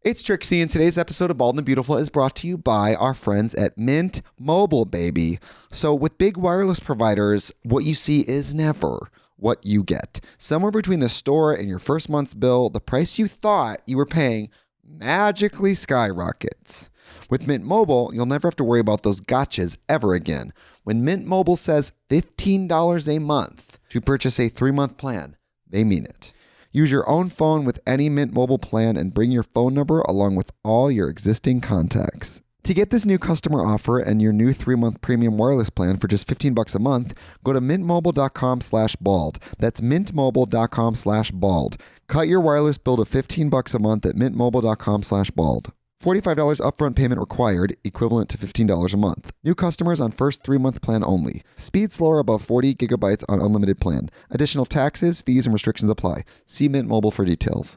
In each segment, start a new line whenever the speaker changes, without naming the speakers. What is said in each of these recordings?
It's Trixie, and today's episode of Bald and Beautiful is brought to you by our friends at Mint Mobile, baby. So with big wireless providers, what you see is never what you get. Somewhere between the store and your first month's bill, the price you thought you were paying magically skyrockets. With Mint Mobile, you'll never have to worry about those gotchas ever again. When Mint Mobile says $15 a month to purchase a 3-month plan, they mean it. Use your own phone with any Mint Mobile plan and bring your phone number along with all your existing contacts. To get this new customer offer and your new 3-month premium wireless plan for just $15 a month, go to mintmobile.com/bald. That's mintmobile.com/bald. Cut your wireless bill to $15 a month at mintmobile.com/bald. $45 upfront payment required, equivalent to $15 a month. New customers on first 3-month plan only. Speed slower above 40 gigabytes on unlimited plan. Additional taxes, fees, and restrictions apply. See Mint Mobile for details.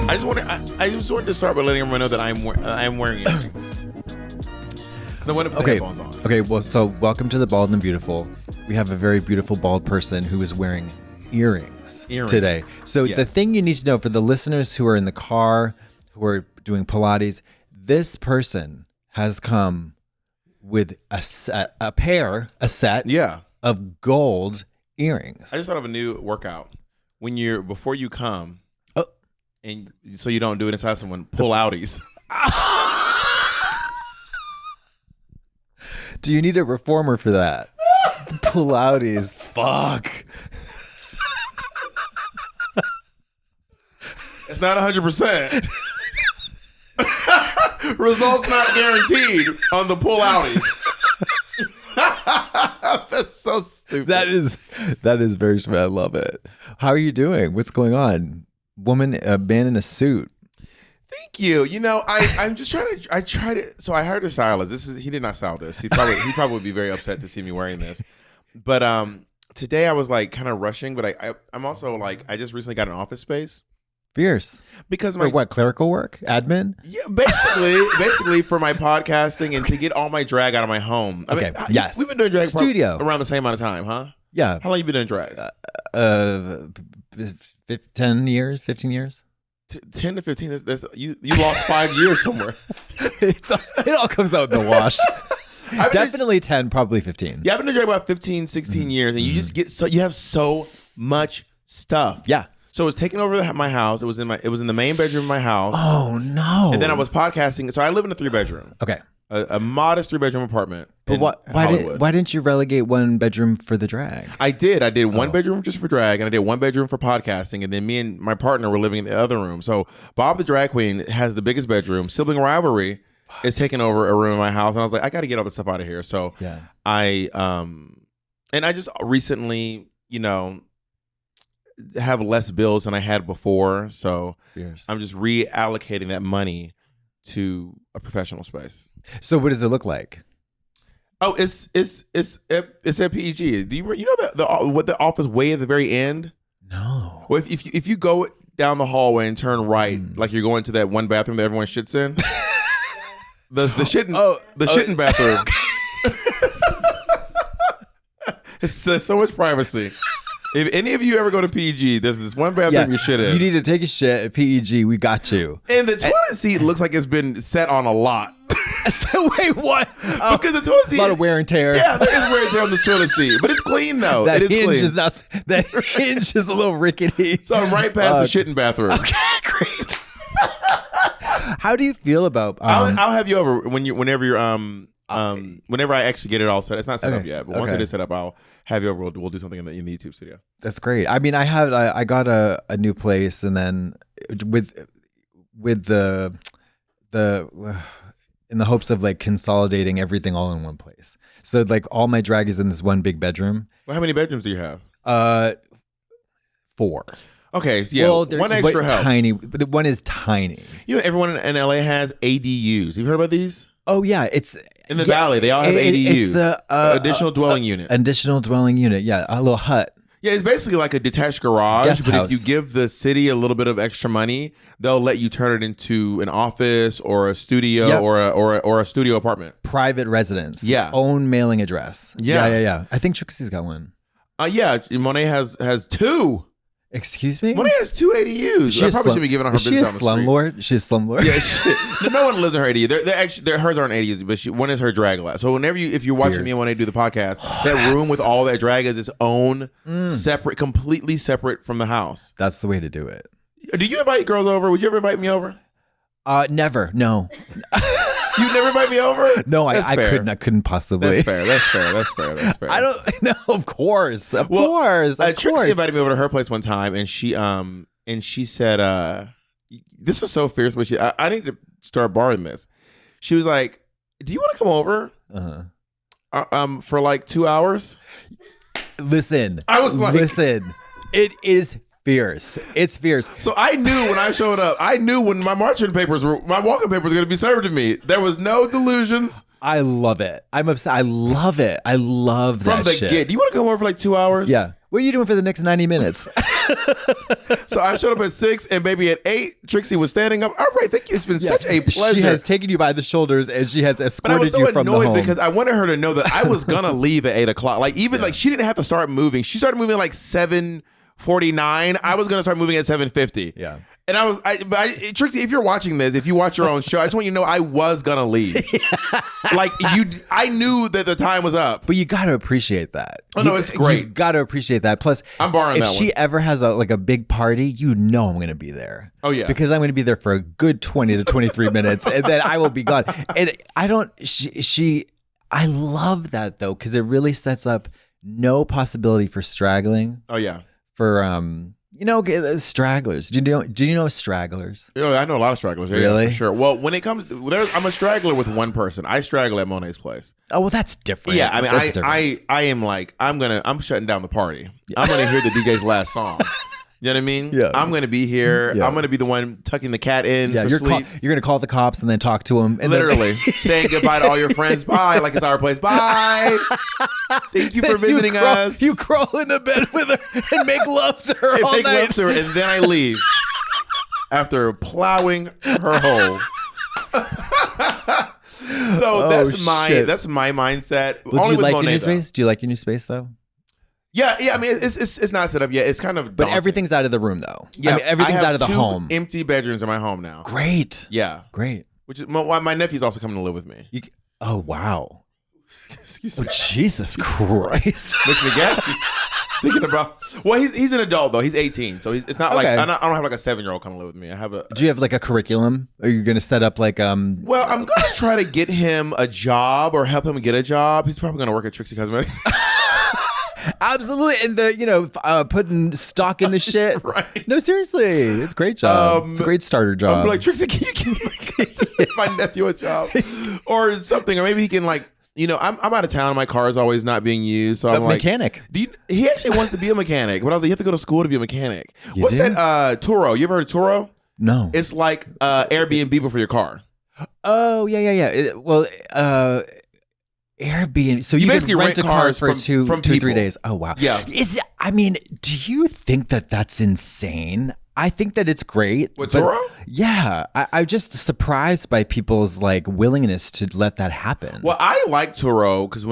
I just wanted to start by letting everyone know that I'm wearing earrings. Because I want to put headphones on.
Okay, well, so welcome to the Bald and Beautiful. We have a very beautiful bald person who is wearing earrings today. So the thing you need to know for the listeners who are in the car, who are doing Pilates, this person has come with a set of gold earrings.
I just thought of a new workout. Before you come, and so you don't do it inside someone, pull outies.
Do you need a reformer for that? Pull outies. Fuck.
It's not 100%. Results not guaranteed on the pull outies. That's so stupid.
That is very smart. I love it. How are you doing? What's going on? Man in a suit.
Thank you. You know, I'm just trying to. So I hired a stylist. He did not style this. He probably would be very upset to see me wearing this. But today I was like kind of rushing. But I'm also like, I just recently got an office space.
Fierce.
Because
for what, clerical work? Admin?
Yeah, basically for my podcasting and to get all my drag out of my home.
Yes.
We've been doing drag
studio
around the same amount of time, huh?
Yeah.
How long you been doing drag?
10 years, 15 years.
10 to 15. You lost 5 years somewhere.
It all comes out in the wash. Definitely 10, probably 15.
Yeah, I've been doing drag about 15, 16 years, and you just get you have so much stuff.
Yeah.
So it was taking over my house. It was in the main bedroom of my house.
Oh no!
And then I was podcasting. So I live in a 3-bedroom.
Okay.
A modest 3-bedroom apartment.
But why didn't you relegate 1 bedroom for the drag?
I did 1 bedroom just for drag, and I did 1 bedroom for podcasting, and then me and my partner were living in the other room. So Bob the drag queen has the biggest bedroom. Sibling rivalry is taking over a room in my house, and I was like, I got to get all this stuff out of here. So
yeah.
I just recently, have less bills than I had before, so
Fierce.
I'm just reallocating that money to a professional space.
So what does it look like?
Oh, it's at PEG. Do you know what the office way at the very end?
No.
Well, if you go down the hallway and turn right, like you're going to that one bathroom that everyone shits in, the shitting bathroom. It's so much privacy. If any of you ever go to PEG, there's this one bathroom you shit in.
You need to take a shit at PEG. We got you.
And the toilet seat looks like it's been set on a lot.
So wait, what?
Because the toilet seat,
a lot of wear and tear.
Yeah, there is wear and tear on the toilet seat, but it's clean though.
That
it is
hinge
clean.
is not. That hinge is a little rickety.
So I'm right past the shitting bathroom.
Okay, great. How do you feel about?
I'll have you over whenever I actually get it all set. It's not set up yet, but once it is set up, I'll have you over. We'll do something in the YouTube studio.
That's great. I mean, I got a new place, and then with the in the hopes of like consolidating everything all in one place. So like all my drag is in this one big bedroom.
Well, how many bedrooms do you have?
4.
Okay, so yeah, one extra helps.
Tiny, but one is tiny.
Everyone in LA has ADUs. You've heard about these?
Oh yeah, it's
in the valley. They all have ADUs.
It's the
additional dwelling unit.
Additional dwelling unit. Yeah, a little hut.
Yeah, it's basically like a detached garage.
Guest
but
house.
If you give the city a little bit of extra money, they'll let you turn it into an office or a studio or a studio apartment.
Private residence.
Yeah.
Own mailing address.
Yeah.
I think Trixie's got one.
Yeah, Monet has 2.
Excuse me?
Monet has 2 ADUs. I probably should be giving her business on the street.
Slumlord? She's a slumlord?
Yeah, no one lives in her ADU. Hers aren't ADUs, but one is her drag lot. So if you're watching me and when I do the podcast, that room with all that drag is its own separate, completely separate from the house.
That's the way to do it.
Do you invite girls over? Would you ever invite me over?
Never. No.
You never invite me over?
No, I couldn't. I couldn't possibly.
That's fair.
I don't know. Of course. Of course.
Trixie invited me over to her place one time, and she said, this was so fierce, but I need to start borrowing this. She was like, do you want to come over? For like 2 hours?
Listen.
I was like,
listen. It is fierce. It's fierce.
So I knew when I showed up, I knew when my walking papers were going to be served to me. There was no delusions.
I love it. I'm obsessed. I love it. I love that shit. From the
get. Do you want to come over for like 2 hours?
Yeah. What are you doing for the next 90 minutes?
So I showed up at 6 and baby at 8, Trixie was standing up. All right, thank you. It's been such a pleasure.
She has taken you by the shoulders and she has escorted you from the home.
But I was so annoyed because I wanted her to know that I was going to leave at 8 o'clock. Like like she didn't have to start moving. She started moving like 7:49. I was gonna start moving at 7:50.
Yeah.
And Trixie, if you're watching this, if you watch your own show, I just want you to know I was gonna leave. Like I knew that the time was up.
But you gotta appreciate that.
Oh no, it's great.
You gotta appreciate that. Plus,
I'm borrowing that
if she ever has a big party, I'm gonna be there.
Oh yeah.
Because I'm gonna be there for a good 20 to 23 minutes, and then I will be gone. And I love that though, because it really sets up no possibility for straggling.
Oh yeah.
For stragglers. Do you know stragglers?
Oh, I know a lot of stragglers.
Really?
Yeah, for sure. Well, when it comes to, I'm a straggler with one person. I straggle at Monet's place.
Oh, well, that's different.
Yeah, I mean, I am like, I'm shutting down the party. I'm going to hear the DJ's last song. You know what I mean?
Yeah.
I'm going to be here. Yeah. I'm going to be the one tucking the cat in for sleep.
You're going to call the cops and then talk to them. And
literally. Saying goodbye to all your friends. Bye. Like it's our place. Bye. Thank you for visiting us.
You crawl into bed with her and make love to her all night.
Make love to her, and then I leave. After plowing her hole. So that's my mindset.
Well, do you like your new space? Do you like your new space though?
Yeah. I mean, it's not set up yet. It's kind of daunting.
But everything's out of the room though. Yeah, I mean, everything's out of the home.
Empty bedrooms in my home now.
Great.
Yeah.
Great.
Which is my nephew's also coming to live with me.
Oh wow.
Excuse me.
Oh, Jesus Christ.
Makes me gassy. Thinking about. Well, he's an adult though. He's 18, so it's not like I don't have like a 7-year-old come live with me. I have a.
Do you have like a curriculum? Are you gonna set up like
Well, I'm gonna try to get him a job or help him get a job. He's probably gonna work at Trixie Cosmetics.
Absolutely, and putting stock in the shit.
Right?
No, seriously, it's a great job. It's a great starter job.
I'm like, Trixie, can you give my nephew a job or something, or maybe he can like. I'm out of town. My car is always not being used, so I'm like
mechanic.
He actually wants to be a mechanic, but I was like, you have to go to school to be a mechanic. What's that? Turo. You ever heard of Turo?
No.
It's like Airbnb but for your car.
Oh yeah. Airbnb. So you basically rent a car for two, 3 days. Oh wow.
Yeah.
Do you think that that's insane? I think that it's great.
What, Turo?
Yeah. I'm just surprised by people's like willingness to let that happen.
Well, I like Turo because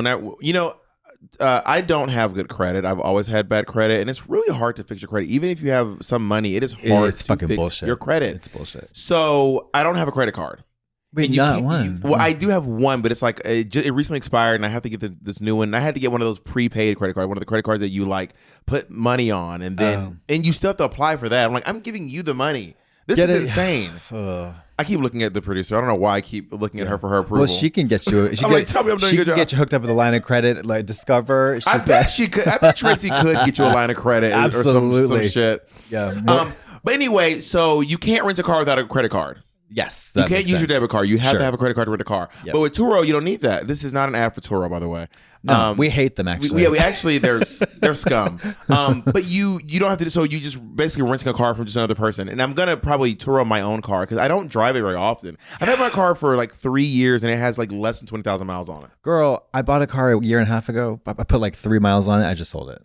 I don't have good credit. I've always had bad credit, and it's really hard to fix your credit. Even if you have some money, it is hard to
fucking
fix
bullshit.
your credit.
It's bullshit.
So I don't have a credit card.
Wait, not one.
I do have one, but it's like it recently expired, and I have to get this new one. I had to get one of those prepaid credit cards, one of the credit cards that you like put money on, and then and you still have to apply for that. I'm like, I'm giving you the money. This is insane. I keep looking at the producer. I don't know why I keep looking at her for her approval.
Well, she can get you.
Tell me I'm doing a good job.
Get you hooked up with a line of credit, like Discover.
I bet she could. I bet Trixie could get you a line of credit or some shit.
Yeah.
But anyway, so you can't rent a car without a credit card.
Yes.
You can't use your debit card. You have to have a credit card to rent a car.
Yep.
But with Turo, you don't need that. This is not an ad for Turo, by the way.
No, we hate them actually.
We actually they're scum. But you don't have to. So you just basically renting a car from just another person. And I'm gonna probably Turo my own car because I don't drive it very often. I've had my car for like 3 years and it has like less than 20,000 miles on it.
Girl, I bought a car a year and a half ago. I put like 3 miles on it. I just sold it.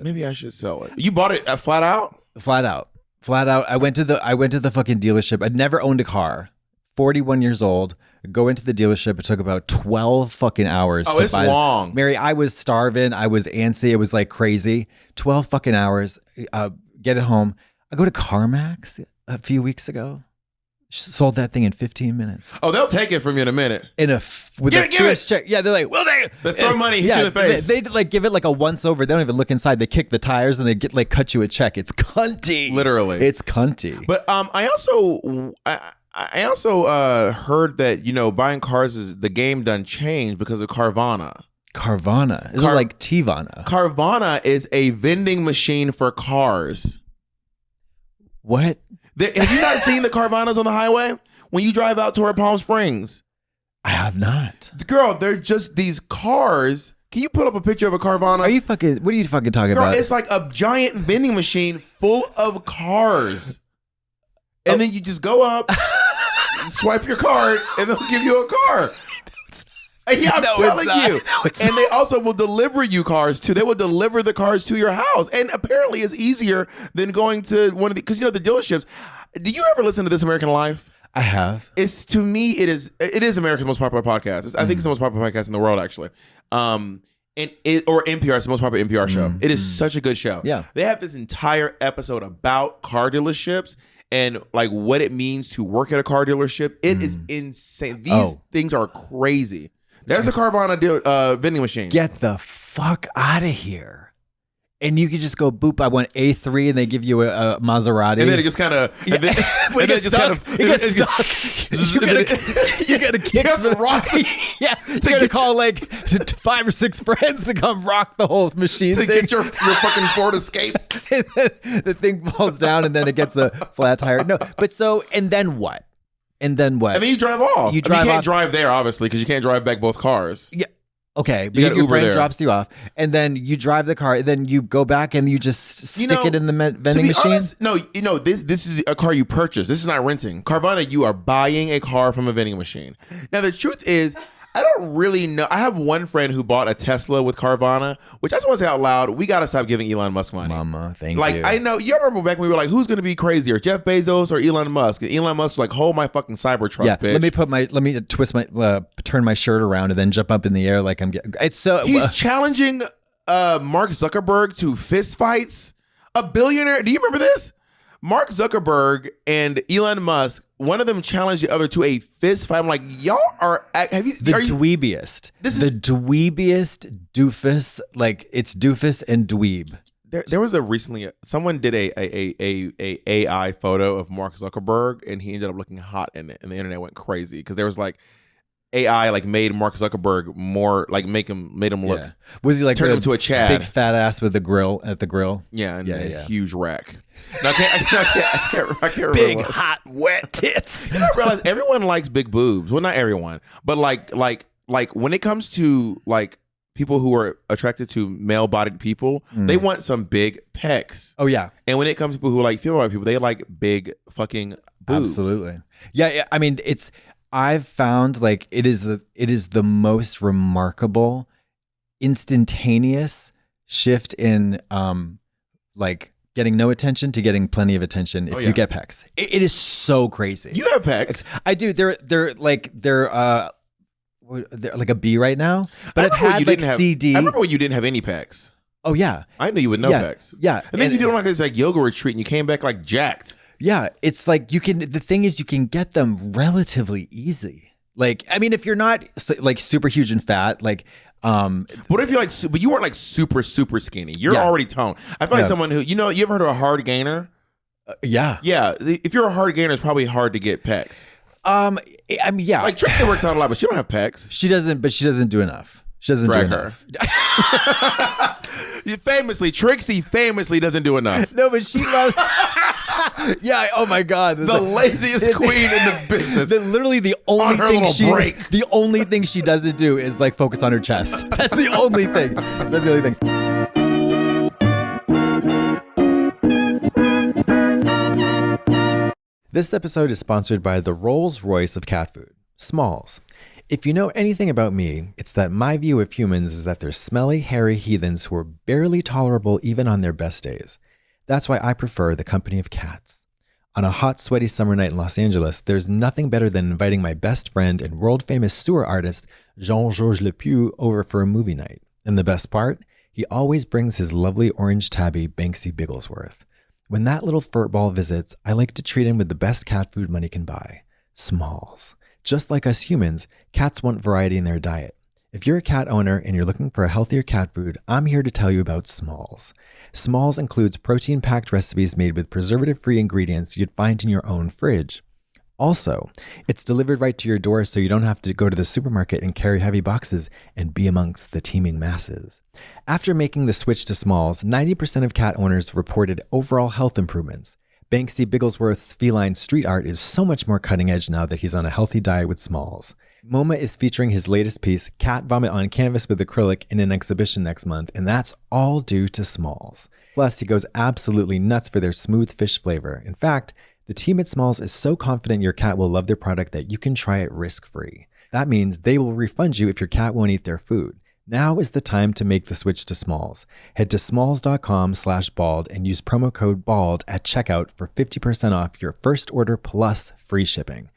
Maybe I should sell it. You bought it flat out?
Flat out. I went to the fucking dealership. I'd never owned a car. 41 years old. Go into the dealership. It took about 12 fucking hours.
Oh, it's long.
Mary, I was starving. I was antsy. It was like crazy. 12 fucking hours. Get it home. I go to CarMax a few weeks ago. Sold that thing in 15 minutes.
Oh, they'll take it from you in a minute.
Give it. Check. Yeah, they're like, well,
they throw money, hit you in the face.
They like give it like a once over. They don't even look inside. They kick the tires and they get like cut you a check. It's cunty.
Literally,
it's cunty.
But I also heard that buying cars is the game done changed because of Carvana.
Carvana is it like Tivana?
Carvana is a vending machine for cars.
What?
Have you not seen the Carvanas on the highway when you drive out toward Palm Springs?
I have not.
Girl, they're just these cars. Can you put up a picture of a Carvana?
What are you fucking talking about?
It's like a giant vending machine full of cars. And then you just go up, swipe your card, and they'll give you a car. Yeah, I'm telling you. And they also will deliver you cars too. They will deliver the cars to your house. And apparently it's easier than going to one of the, because the dealerships. Do you ever listen to This American Life? I have. To me, it is America's most popular podcast. I think it's the most popular podcast in the world, actually. Or NPR, it's the most popular NPR show. It is such a good show. Yeah. They have this entire episode about car dealerships and like what it means to work at a car dealership. It is insane. These things are crazy. There's a Carvana vending machine.
Get the fuck out of here. And you could just go, boop, I want A3, and they give you a Maserati.
And then it just kind of...
You gotta kick the rock. Yeah. You gotta call like 5 or 6 friends to come rock the whole machine.
To get your fucking Ford Escape.
And then the thing falls down, and then it gets a flat tire. No, but so, and then what? And then what?
And then you drive off. You can't drive there, obviously, because you can't drive back both cars.
Yeah. Okay, but your friend drops you off, and then you drive the car, and then you go back and you just stick it in the vending machine?
Honest, no, this is a car you purchase. This is not renting. Carvana, you are buying a car from a vending machine. Now, the truth is, I don't really know. I have one friend who bought a Tesla with Carvana, which I just want to say out loud, we got to stop giving Elon Musk money.
Mama, thank you.
Like, I know, you remember back when we were like, who's going to be crazier, Jeff Bezos or Elon Musk? And Elon Musk was like, hold my fucking Cybertruck, bitch.
Let me twist turn my shirt around and then jump up in the air like I'm getting, it's so.
He's challenging Mark Zuckerberg to fist fights. A billionaire, do you remember this? Mark Zuckerberg and Elon Musk, one of them challenged the other to a fist fight. I'm like, y'all are
dweebiest. Dweebiest doofus. Like, it's doofus and dweeb.
There was someone did a AI photo of Mark Zuckerberg, and he ended up looking hot in it, and the internet went crazy because there was like AI like made Mark Zuckerberg more like made him look. Yeah.
Was he like
turned him to a Chad,
big fat ass with the grill at the grill?
Yeah, and a huge rack. No, I can't remember.
Big hot wet tits.
I realize everyone likes big boobs. Well, not everyone, but like when it comes to like people who are attracted to male-bodied people, they want some big pecs.
Oh yeah.
And when it comes to people who like female-bodied people, they like big fucking boobs.
Absolutely. Yeah. I mean, I've found like it is the most remarkable instantaneous shift in like getting no attention to getting plenty of attention if you get pecs. It is so crazy.
You have pecs.
I do. They're like a B right now. But I've had like CD.
I remember when you didn't have any pecs.
Oh yeah.
I knew you with no pecs.
Yeah.
And then you did like this like yoga retreat and you came back like jacked.
Yeah, it's like the thing is you can get them relatively easy. Like, I mean, if you're not like super huge and fat, like,
what if you're like, but you weren't like super, super skinny. You're already toned. I feel like someone who, you ever heard of a hard gainer?
Yeah.
Yeah. If you're a hard gainer, it's probably hard to get pecs.
I mean, yeah.
Like Trixie works out a lot, but she don't have pecs.
She doesn't do enough. She doesn't do enough.
Trixie famously doesn't do enough.
No, but she loves. Yeah. Oh my God.
The laziest queen in the business.
Literally the only thing she doesn't do is like focus on her chest. That's the only thing. That's the only thing. This episode is sponsored by the Rolls-Royce of cat food, Smalls. If you know anything about me, it's that my view of humans is that they're smelly, hairy heathens who are barely tolerable even on their best days. That's why I prefer the company of cats. On a hot, sweaty summer night in Los Angeles, there's nothing better than inviting my best friend and world-famous sewer artist, Jean-Georges Lepieux, over for a movie night. And the best part? He always brings his lovely orange tabby, Banksy Bigglesworth. When that little furtball visits, I like to treat him with the best cat food money can buy. Smalls. Just like us humans, cats want variety in their diet. If you're a cat owner and you're looking for a healthier cat food, I'm here to tell you about Smalls. Smalls includes protein-packed recipes made with preservative-free ingredients you'd find in your own fridge. Also, it's delivered right to your door so you don't have to go to the supermarket and carry heavy boxes and be amongst the teeming masses. After making the switch to Smalls, 90% of cat owners reported overall health improvements. Banksy Bigglesworth's feline street art is so much more cutting edge now that he's on a healthy diet with Smalls. MoMA is featuring his latest piece, Cat Vomit on Canvas with Acrylic, in an exhibition next month, and that's all due to Smalls. Plus, he goes absolutely nuts for their smooth fish flavor. In fact, the team at Smalls is so confident your cat will love their product that you can try it risk-free. That means they will refund you if your cat won't eat their food. Now is the time to make the switch to Smalls. Head to smalls.com/bald and use promo code BALD at checkout for 50% off your first order plus free shipping.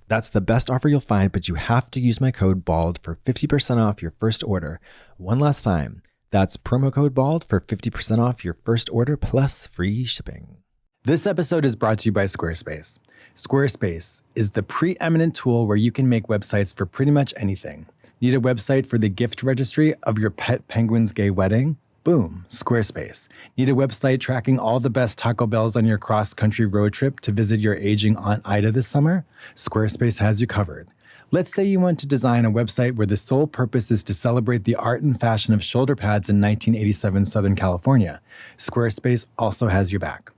That's the best offer you'll find, but you have to use my code BALD for 50% off your first order. One last time, that's promo code BALD for 50% off your first order plus free shipping.
This episode is brought to you by Squarespace. Squarespace is the preeminent tool where you can make websites for pretty much anything. Need a website for the gift registry of your pet penguin's gay wedding? Boom, Squarespace. Need a website tracking all the best Taco Bells on your cross-country road trip to visit your aging Aunt Ida this summer? Squarespace has you covered. Let's say you want to design a website where the sole purpose is to celebrate the art and fashion of shoulder pads in 1987 Southern California. Squarespace also has your back.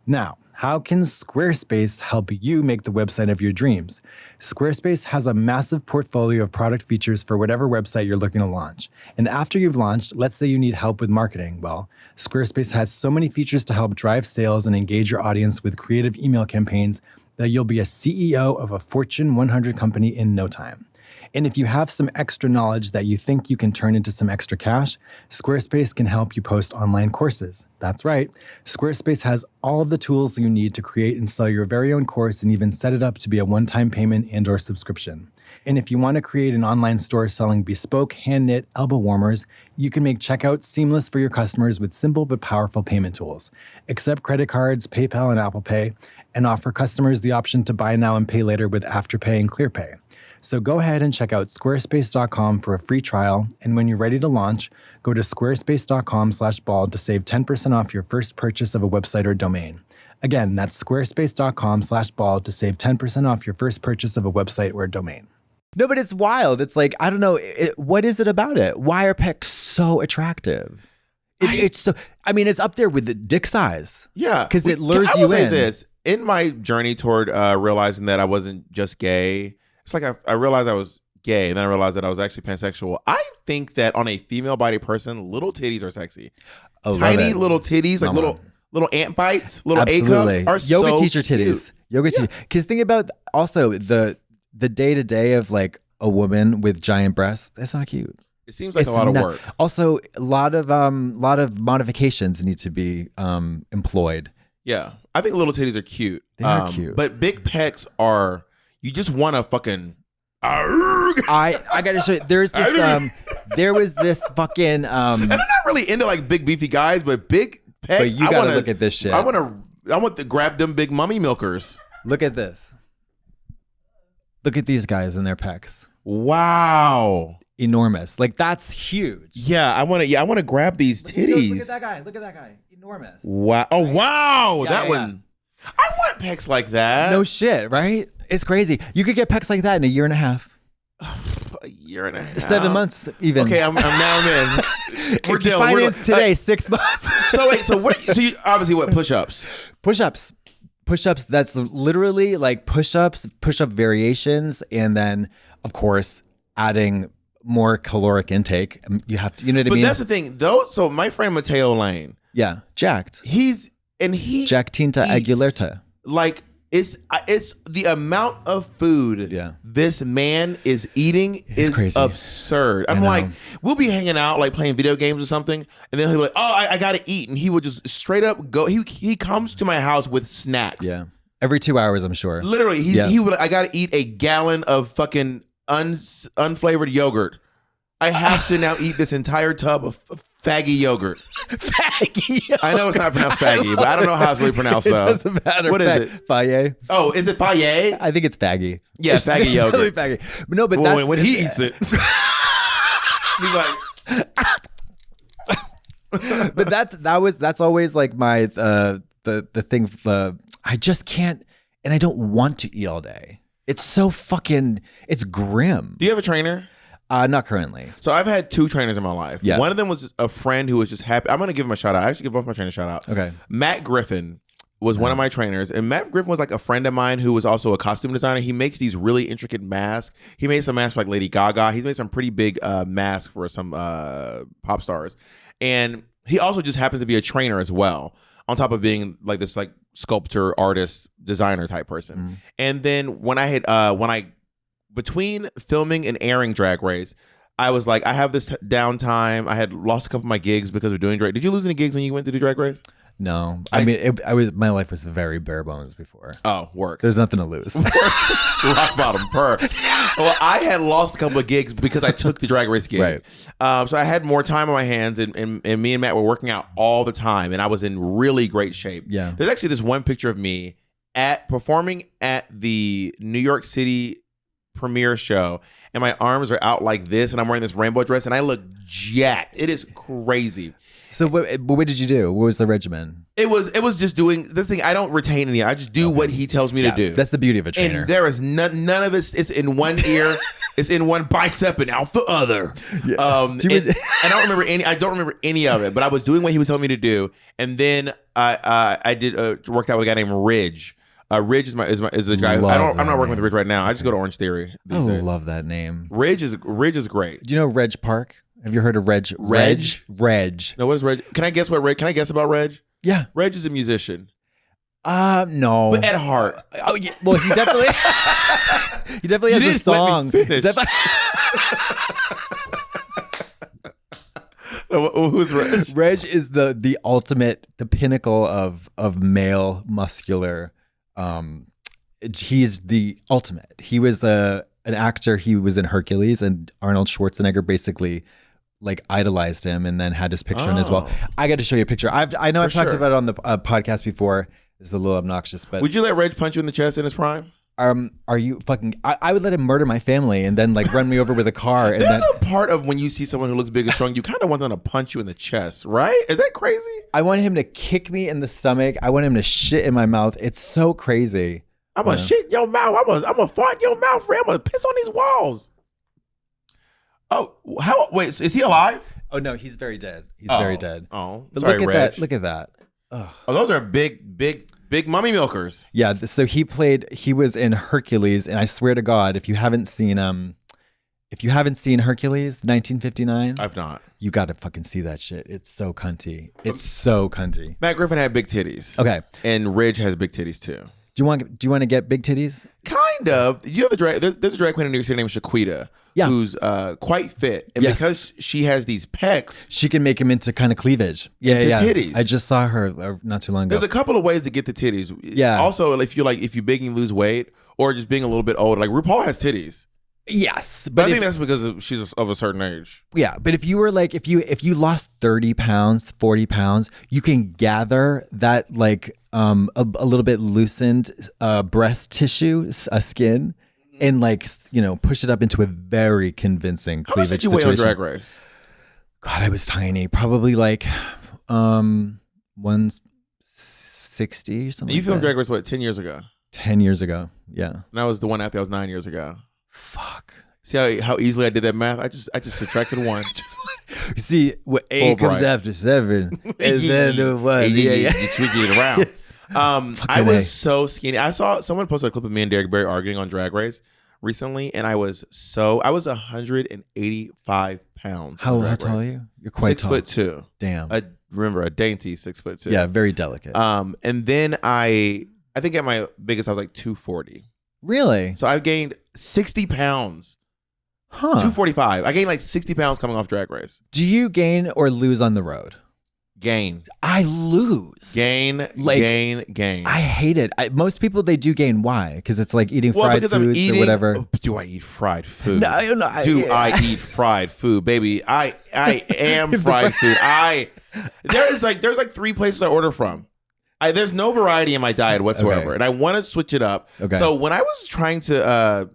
Now, how can Squarespace help you make the website of your dreams? Squarespace has a massive portfolio of product features for whatever website you're looking to launch. And after you've launched, let's say you need help with marketing. Well, Squarespace has so many features to help drive sales and engage your audience with creative email campaigns that you'll be a CEO of a Fortune 100 company in no time. And if you have some extra knowledge that you think you can turn into some extra cash, Squarespace can help you post online courses. That's right. Squarespace has all of the tools you need to create and sell your very own course and even set it up to be a one-time payment and/or subscription. And if you want to create an online store selling bespoke, hand-knit elbow warmers, you can make checkout seamless for your customers with simple but powerful payment tools. Accept credit cards, PayPal, and Apple Pay, and offer customers the option to buy now and pay later with Afterpay and ClearPay. So go ahead and check out squarespace.com for a free trial. And when you're ready to launch, go to squarespace.com/bald to save 10% off your first purchase of a website or domain. Again, that's squarespace.com/bald to save 10% off your first purchase of a website or a domain.
No, but it's wild. It's like, I don't know. What is it about it? Why are pecs so attractive? It's so, I mean, it's up there with the dick size.
Yeah.
Because it lures
I
you
will say
in.
this. In my journey toward realizing that I wasn't just gay, it's like I realized I was gay, and then I realized that I was actually pansexual. I think that on a female body person, little titties are sexy.
Oh,
tiny little titties, like little ant bites, little
Absolutely.
A cups are
yoga
so
teacher titties.
cute.
Yoga teacher. Because think about also the day-to-day of like a woman with giant breasts. That's not cute.
It seems like a lot of work.
Also, a lot of modifications need to be employed.
Yeah, I think little titties are cute.
They are cute,
but big pecs are. You just want to fucking.
I gotta show you. There's this. There was this fucking.
And I'm not really into like big beefy guys, but big pecs.
But you gotta look at this shit.
I want to grab them big mummy milkers.
Look at this. Look at these guys and their pecs.
Wow.
Enormous. Like that's huge.
Yeah, I want to grab these titties.
Look at that guy. Look at that guy. Enormous.
Wow. Oh wow.
Yeah,
that one. I want pecs like that.
No shit, right? It's crazy. You could get pecs like that in a year and a half.
A year and a half.
7 months even.
Okay, I'm in. We're dealing.
Finance today, 6 months.
So wait, so you obviously what push-ups?
Push-ups, that's literally like push-ups, push-up variations, and then of course adding more caloric intake. You have to, you know what I mean?
But that's the thing. So my friend Mateo Lane.
Yeah, jacked.
He
Jack Tinta Aguilera.
Like it's the amount of food this man is eating is
crazy.
Absurd. I'm like, we'll be hanging out like playing video games or something, and then he'll be like, oh, I gotta eat, and he would just straight up go. He comes to my house with snacks.
Yeah. Every 2 hours, I'm sure.
Literally, he would. I got to eat a gallon of fucking unflavored yogurt. I have to now eat this entire tub of faggy yogurt.
Faggy.
I know it's not pronounced faggy, but I don't know how it's really pronounced though.
It doesn't matter.
What is it?
Faye.
Oh, is it faye?
I think it's faggy.
Yeah,
it's
faggy yogurt.
Really faggy. But no, but
well,
that's
when he eats it, he's like.
But that's always like my the thing. I just can't, and I don't want to eat all day. It's so fucking. It's grim.
Do you have a trainer?
Not currently.
So I've had 2 trainers in my life.
Yeah.
One of them was a friend who was just happy. I'm going to give him a shout out. I actually give both my trainers a shout out.
Okay.
Matt Griffin was one of my trainers. And Matt Griffin was like a friend of mine who was also a costume designer. He makes these really intricate masks. He made some masks for like Lady Gaga. He's made some pretty big masks for some pop stars. And he also just happens to be a trainer as well, on top of being like this like sculptor, artist, designer type person. And then when I between filming and airing Drag Race, I was like, I have this downtime. I had lost a couple of my gigs because of doing drag. Did you lose any gigs when you went to do Drag Race?
No, my life was very bare bones before.
Oh, work.
There's nothing to lose.
Rock bottom, per. Well, I had lost a couple of gigs because I took the Drag Race gig.
Right.
So I had more time on my hands, and me and Matt were working out all the time, and I was in really great shape.
Yeah.
There's actually this one picture of me performing at the New York City premiere show, and my arms are out like this, and I'm wearing this rainbow dress, and I look jacked. It is crazy.
So what did you do? What was the regimen?
It was just doing this thing. I don't retain any. I just do what he tells me to do.
That's the beauty of a trainer.
And there is none of it. It's in one ear. It's in one bicep and out the other.
Yeah.
And I don't remember any of it. But I was doing what he was telling me to do, and then I did worked out with a guy named Ridge. Ridge is the guy. I'm not working with Ridge right now. I just go to Orange Theory.
I love that name.
Ridge is great.
Do you know Reg Park? Have you heard of Reg? Reg.
No, what is Reg? Can I guess about Reg?
Yeah.
Reg is a musician.
No.
But at heart.
Oh yeah. Well, he definitely has a song.
Who's Reg?
Reg is the ultimate, the pinnacle of male muscular. He's the ultimate. He was an actor. He was in Hercules, and Arnold Schwarzenegger basically like idolized him, and then had his picture in as well. I got to show you a picture. I know I've talked about it on the podcast before. This is a little obnoxious, but
would you let Reg punch you in the chest in his prime?
Are you fucking? I would let him murder my family and then like run me over with a car. And
there's a part of when you see someone who looks big and strong, you kind of want them to punch you in the chest, right? Is that crazy?
I want him to kick me in the stomach. I want him to shit in my mouth. It's so crazy.
I'm gonna shit in your mouth. I'm gonna fart in your mouth, Ray. I'm gonna piss on these walls. Oh, wait, is he alive?
Oh no, he's very dead. He's very dead.
Oh,
but
sorry,
look at
Reg.
that. Look at that. Ugh.
Oh, those are big mummy milkers.
Yeah. So he was in Hercules, and I swear to God, if you haven't seen Hercules, 1959,
I've not.
You got to fucking see that shit. It's so cunty. It's so cunty.
Matt Griffin had big titties.
Okay.
And Ridge has big titties too.
Do you want to get big titties?
Kind of. You have there's a drag queen in New York City named Shaquita.
Yeah.
Who's quite fit, and because she has these pecs,
she can make them into kind of cleavage. Yeah,
titties.
I just saw her not too long ago.
There's a couple of ways to get the titties.
Yeah.
Also, if you're big and you lose weight, or just being a little bit older, like RuPaul has titties.
Yes,
but I think that's because she's of a certain age.
Yeah, but if you were like if you lost 30 pounds, 40 pounds, you can gather that like a little bit loosened breast tissue, skin. And like, push it up into a very convincing cleavage situation.
How much did you weigh on Drag Race?
God, I was tiny. Probably like 160 or something.
You filmed Drag Race, 10 years ago?
10 years ago, yeah.
And I was the one after. I was 9 years ago.
Fuck.
See how easily I did that math? I just subtracted one.
You see, what 8 comes after 7. And then what?
Yeah. You tweaking it around. I was so skinny. I saw someone posted a clip of me and Derek Barry arguing on Drag Race recently, and I was 185 pounds.
How tall are you? You're quite tall.
6'2".
Damn.
Remember, a dainty 6'2".
Yeah, very delicate.
And then I think at my biggest I was like 240.
Really?
So I've gained 60 pounds.
Huh.
245. I gained like 60 pounds coming off Drag Race.
Do you gain or lose on the road?
Gain.
I lose.
Gain.
I hate it. Most people, they do gain. Why? Because it's like eating fried
because I'm
foods
eating,
or whatever.
Do I eat fried food?
No,
I eat fried food, baby? I am fried food. There's like 3 places I order from. There's no variety in my diet whatsoever, and I want to switch it up.
Okay.
So when I was trying to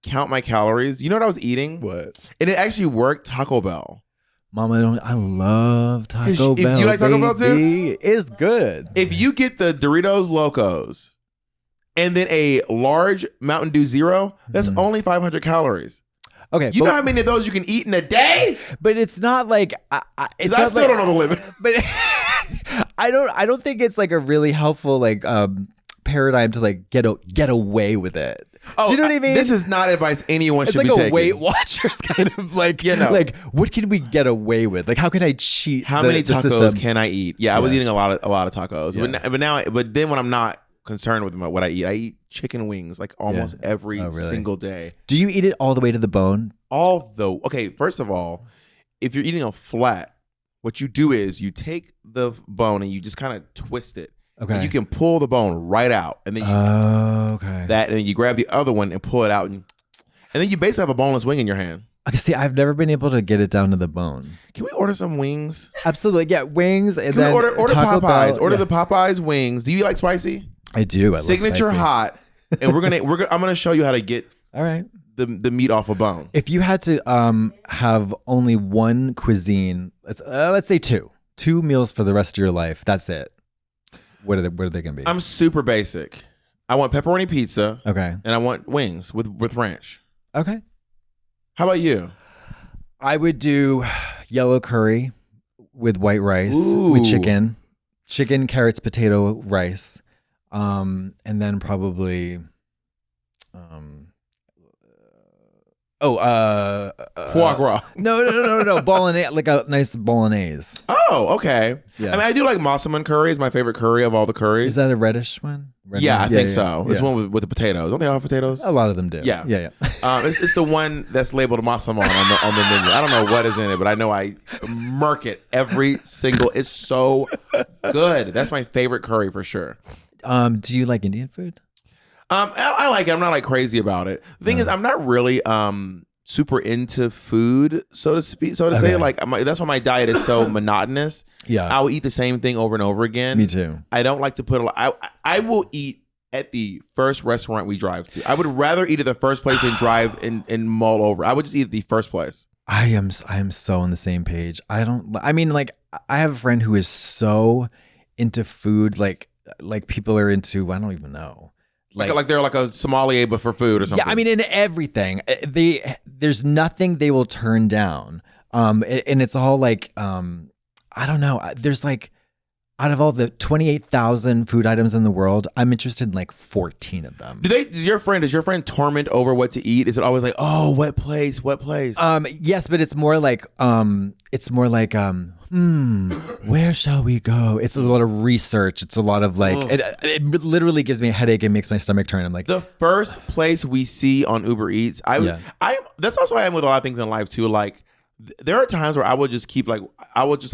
count my calories, you know what I was eating?
What?
And it actually worked. Taco Bell.
Mama, I love Taco Bell.
If you like Taco Bell too,
it's good.
If you get the Doritos Locos and then a large Mountain Dew Zero, that's only 500 calories.
Okay,
you know how many of those you can eat in a day?
But it's not like
I still don't know the limit.
But I don't think it's like a really helpful like paradigm to like get away with it.
Oh,
do you know what I mean?
This is not advice anyone should be
taking. It's
taking.
like a Weight Watchers kind of like, like what can we get away with? Like how can I cheat?
How many tacos can I eat? Yeah, I was eating a lot of tacos. Yeah. But then when I'm not concerned with what I eat chicken wings like almost every single day.
Do you eat it all the way to the bone?
Okay, first of all, if you're eating a flat, what you do is you take the bone and you just kind of twist it.
Okay.
And you can pull the bone right out, and then and then you grab the other one and pull it out, and then you basically have a boneless wing in your hand.
Okay, see, I've never been able to get it down to the bone.
Can we order some wings?
Absolutely, yeah, wings, and
Can
then
we order
Taco
Popeyes.
Bell,
Order the Popeyes wings. Do you like spicy?
I do. I
Signature
love spicy.
hot, and I'm gonna show you how to get
all right
the meat off a bone.
If you had to have only one cuisine, let's say two meals for the rest of your life, that's it. What are they gonna be?
I'm super basic. I want pepperoni pizza.
Okay.
And I want wings with ranch.
Okay.
How about you?
I would do yellow curry with white rice with chicken, carrots, potato, rice, and then probably
foie gras.
No, bolognese, like a nice bolognese.
Oh, okay.
Yeah.
I mean, I do like massaman curry. Is my favorite curry of all the curries.
Is that a reddish one?
Yeah, I think so. It's one with the potatoes. Don't they all have potatoes?
A lot of them do.
Yeah.
It's
the one that's labeled massaman on the menu. I don't know what is in it, but I know I murk it every single. It's so good. That's my favorite curry for sure.
Do you like Indian food?
I like it. I'm not like crazy about it. The thing is, I'm not really super into food, so to say. Like that's why my diet is so monotonous.
Yeah,
I'll eat the same thing over and over again.
Me too.
I don't like to put a lot. I will eat at the first restaurant we drive to. I would rather eat at the first place than drive and mull over. I would just eat at the first place.
I am so on the same page. I have a friend who is so into food, like people are into, I don't even know.
Like they're like a sommelier, but for food or something.
Yeah, I mean, in everything. There's nothing they will turn down. And it's all like, I don't know. There's like, out of all the 28,000 food items in the world, I'm interested in like 14 of them.
Does your friend torment over what to eat? Is it always like, oh, what place?
Yes, but it's more like, where shall we go? It's a lot of research. It's a lot of like, it literally gives me a headache and makes my stomach turn. I'm like,
the first place we see on Uber Eats, that's also why I am with a lot of things in life too. Like there are times where I will just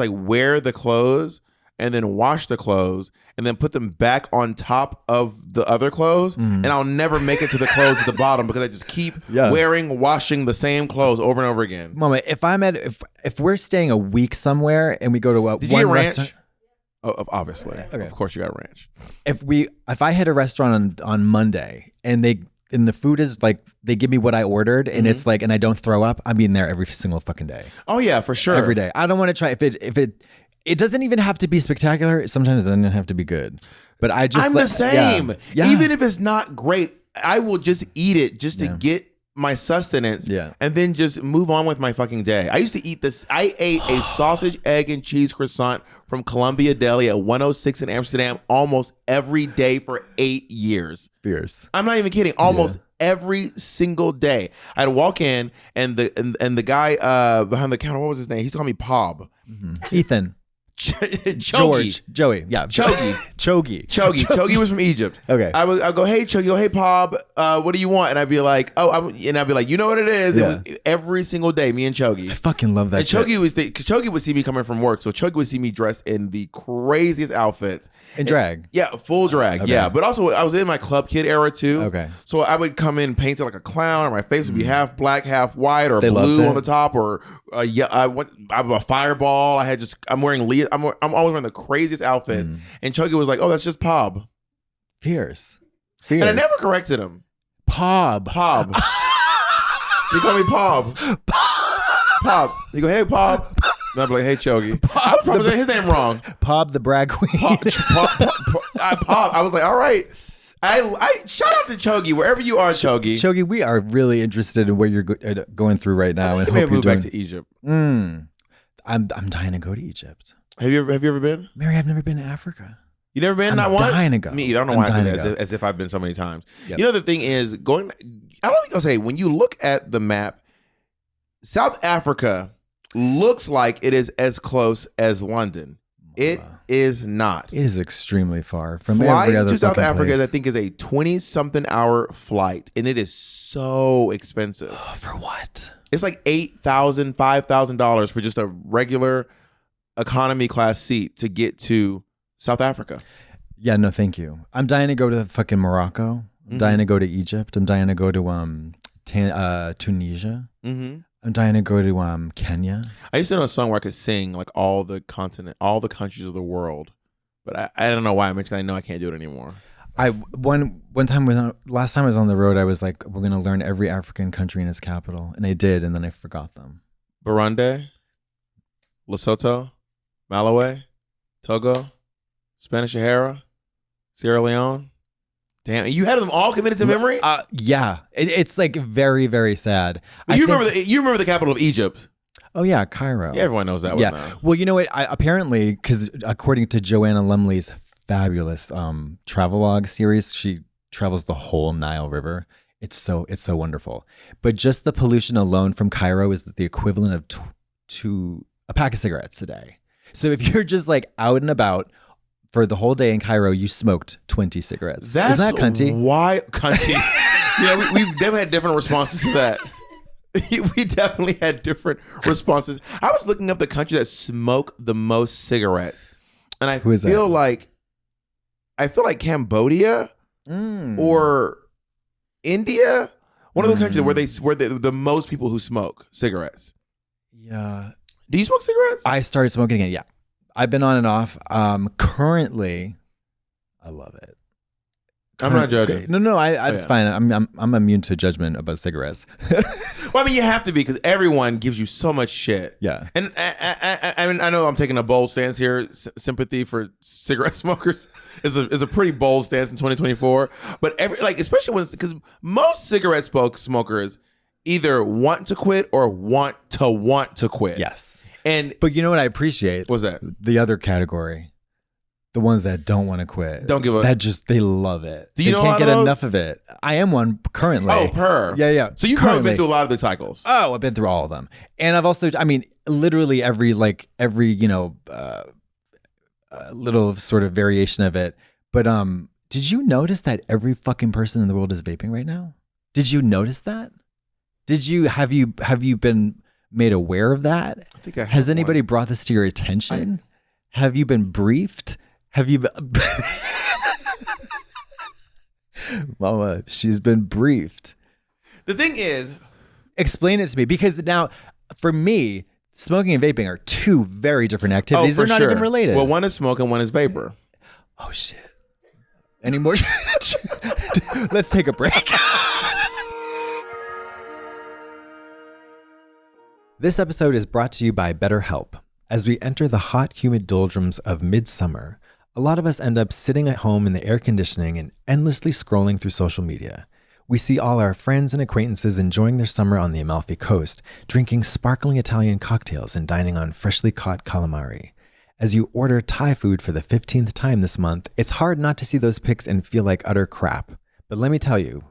wear the clothes and then wash the clothes and then put them back on top of the other clothes. And I'll never make it to the clothes at the bottom because I just keep washing the same clothes over and over again.
Mama, if we're staying a week somewhere and we go to one restaurant.
Oh, obviously.
Okay.
Of course you got ranch.
If I hit a restaurant on Monday and the food is like, they give me what I ordered and it's like, and I don't throw up, I'm eating there every single fucking day.
Oh yeah, for sure.
Every day. I don't want to try it doesn't even have to be spectacular. Sometimes it doesn't have to be good. But I'm
the same.
Yeah.
Even if it's not great, I will just eat it just to get my sustenance and then just move on with my fucking day. I used to eat this. I ate a sausage, egg, and cheese croissant from Columbia Deli at 106 in Amsterdam almost every day for 8 years.
Fierce.
I'm not even kidding. Almost every single day. I'd walk in and the guy behind the counter, what was his name? He called me Pob.
Ethan.
Chogi.
Joey. Yeah.
Chogi. Chogi was from Egypt.
Okay.
I'll go, hey, Chogi, hey, Pob, what do you want? And I'd be like, you know what it is?
Yeah.
It was every single day, me and Chogi.
I fucking love that
And
shit.
because Chogi would see me coming from work, so Chogi would see me dressed in the craziest outfits.
In drag?
Yeah, full drag,
Okay.
yeah. But also, I was in my club kid era, too.
Okay.
So I would come in painted like a clown, or my face would be half black, half white, or
They loved
blue
it.
on the top, or I'm a fireball. I'm wearing I'm always wearing the craziest outfits. And Chogi was like, oh, that's just Pob.
Fierce.
And I never corrected him.
Pob.
He called me Pob. Pob. He go, hey, Pob. And I'd be like, hey, Chogi. I was probably saying his name wrong.
Pob the brag queen.
I was like, all right. I shout out to Chogi wherever you are, Chogi.
Chogi, we are really interested in what you're going through right now.
I think we move back to Egypt.
I'm dying to go to Egypt.
Have you ever been?
Mary, I've never been to Africa.
You never been?
I'm
Not once?
dying to go.
Me either. I don't know why I said that as if I've been so many times.
Yep.
You know, the thing is, I don't think I'll say, when you look at the map, South Africa looks like it is as close as London. It is not.
It is extremely far from
Flying
every other
to South
fucking
Africa,
place.
I think, is a 20-something hour flight, and it is so expensive.
For what?
It's like $8,000, $5,000 for just a regular economy class seat to get to South Africa.
Yeah, no, thank you. I'm dying to go to fucking Morocco. I'm dying to go to Egypt. I'm dying to go to Tunisia.
Mm-hmm.
I'm dying to go to Kenya.
I used to know a song where I could sing like all the countries of the world, but I don't know why. I know I can't do it anymore.
Last time I was on the road, I was like, we're gonna learn every African country and its capital, and I did, and then I forgot them.
Burundi, Lesotho, Malawi, Togo, Spanish Sahara, Sierra Leone. Damn, you had them all committed to memory?
Yeah, it's like very, very sad.
You remember the capital of Egypt?
Oh yeah, Cairo.
Yeah, everyone knows that one.
Yeah.
Now.
Well, you know what? Apparently, because according to Joanna Lumley's fabulous travelogue series, she travels the whole Nile River. It's so wonderful. But just the pollution alone from Cairo is the equivalent of to a pack of cigarettes a day. So if you're just like out and about for the whole day in Cairo, you smoked 20 cigarettes.
That's
Isn't that cunty?
Why cunty? Yeah, we've definitely had different responses to that. We definitely had different responses. I was looking up the country that smoke the most cigarettes, and I feel like Cambodia or India. One of the countries where the most people who smoke cigarettes.
Yeah.
Do you smoke cigarettes?
I started smoking again. Yeah. I've been on and off. Currently, I love it.
I'm not judging.
No, it's fine. I'm immune to judgment about cigarettes.
Well, I mean, you have to be, because everyone gives you so much shit.
Yeah.
And I mean, I know I'm taking a bold stance here. Sympathy for cigarette smokers is a pretty bold stance in 2024. But especially because most cigarette smokers either want to quit or want to quit.
Yes.
But
you know what I appreciate?
What's that?
The other category. The ones that don't want to quit.
Don't give up.
They love it.
Do you know
can't
get
enough of it. I am one currently.
Oh,
Yeah.
So you've probably been through a lot of the cycles.
Oh, I've been through all of them. And I've also, literally every little sort of variation of it. But did you notice that every fucking person in the world is vaping right now? Did you notice that? Have you been made aware of that?
I think I have.
Has anybody brought this to your attention? Have you been briefed? Have you been... Mama, she's been briefed.
The thing is...
Explain it to me, because now, for me, smoking and vaping are two very different activities. They're not even related.
Well, one is smoke and one is vapor.
Oh, shit. Any more? Let's take a break. This episode is brought to you by BetterHelp. As we enter the hot, humid doldrums of midsummer, a lot of us end up sitting at home in the air conditioning and endlessly scrolling through social media. We see all our friends and acquaintances enjoying their summer on the Amalfi Coast, drinking sparkling Italian cocktails and dining on freshly caught calamari. As you order Thai food for the 15th time this month, it's hard not to see those pics and feel like utter crap. But let me tell you,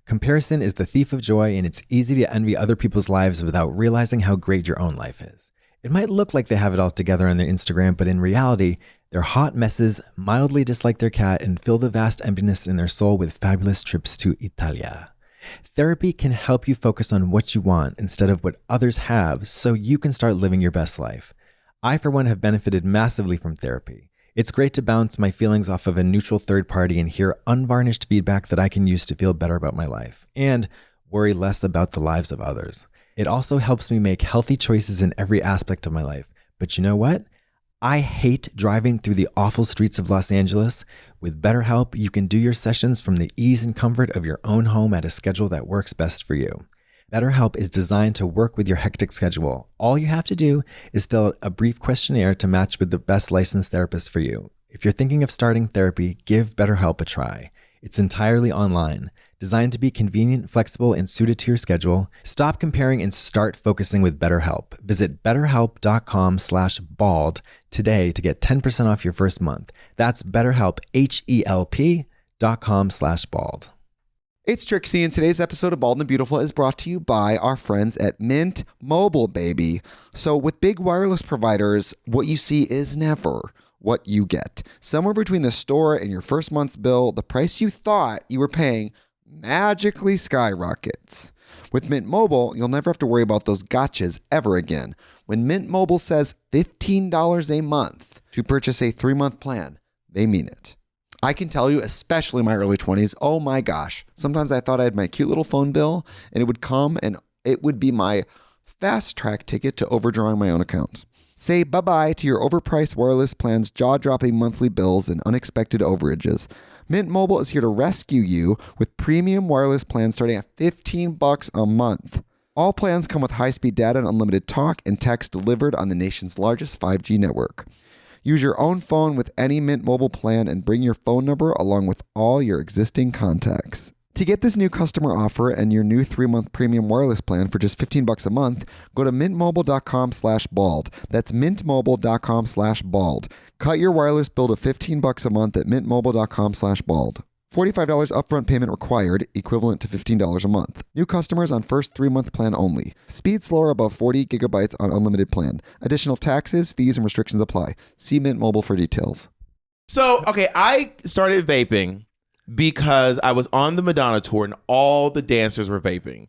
comparison is the thief of joy, and it's easy to envy other people's lives without realizing how great your own life is. It might look like they have it all together on their Instagram, but in reality, they're hot messes, mildly dislike their cat, and fill the vast emptiness in their soul with fabulous trips to Italia. Therapy can help you focus on what you want instead of what others have, so you can start living your best life. I, for one, have benefited massively from therapy. It's great to bounce my feelings off of a neutral third party and hear unvarnished feedback that I can use to feel better about my life and worry less about the lives of others. It also helps me make healthy choices in every aspect of my life. But you know what? I hate driving through the awful streets of Los Angeles. With BetterHelp, you can do your sessions from the ease and comfort of your own home at a schedule that works best for you. BetterHelp is designed to work with your hectic schedule. All you have to do is fill out a brief questionnaire to match with the best licensed therapist for you. If you're thinking of starting therapy, give BetterHelp a try. It's entirely online, designed to be convenient, flexible, and suited to your schedule. Stop comparing and start focusing with BetterHelp. Visit betterhelp.com/bald today to get 10% off your first month. That's BetterHelp, HELP.com/bald.
It's Trixie, and today's episode of Bald and the Beautiful is brought to you by our friends at Mint Mobile, baby. So with big wireless providers, what you see is never what you get. Somewhere between the store and your first month's bill, the price you thought you were paying magically skyrockets. With Mint Mobile, you'll never have to worry about those gotchas ever again. When Mint Mobile says $15 a month to purchase a 3-month plan, they mean it. I can tell you, especially in my early 20s, oh my gosh, sometimes I thought I had my cute little phone bill and it would come and it would be my fast track ticket to overdrawing my own account. Say bye-bye to your overpriced wireless plans, jaw-dropping monthly bills, and unexpected overages. Mint Mobile is here to rescue you with premium wireless plans starting at $15 a month. All plans come with high-speed data and unlimited talk and text delivered on the nation's largest 5G network. Use your own phone with any Mint Mobile plan and bring your phone number along with all your existing contacts. To get this new customer offer and your new 3-month premium wireless plan for just $15 a month, go to mintmobile.com/bald. That's mintmobile.com/bald. Cut your wireless bill to $15 a month at mintmobile.com/bald. $45 upfront payment required, equivalent to $15 a month. New customers on first 3-month plan only. Speed slower above 40 gigabytes on unlimited plan. Additional taxes, fees, and restrictions apply. See Mint Mobile for details.
So, okay, I started vaping because I was on the Madonna tour and all the dancers were vaping.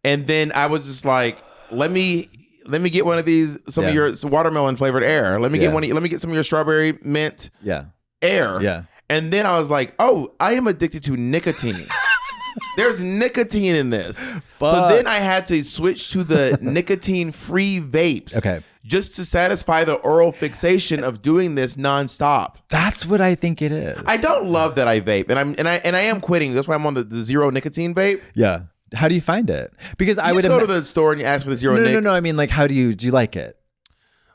And then I was just like, let me get one of these, some of your watermelon flavored air. Let me get let me get some of your strawberry mint air.
Yeah.
And then I was like, oh, I am addicted to nicotine. There's nicotine in this. So then I had to switch to the nicotine-free vapes.
Okay.
Just to satisfy the oral fixation of doing this nonstop.
That's what I think it is.
I don't love that I vape, and I am quitting. That's why I'm on the zero nicotine vape.
Yeah. How do you find it? Because I
You
would
just go to the store and you ask for the zero nic.
No. I mean, like, do you like it?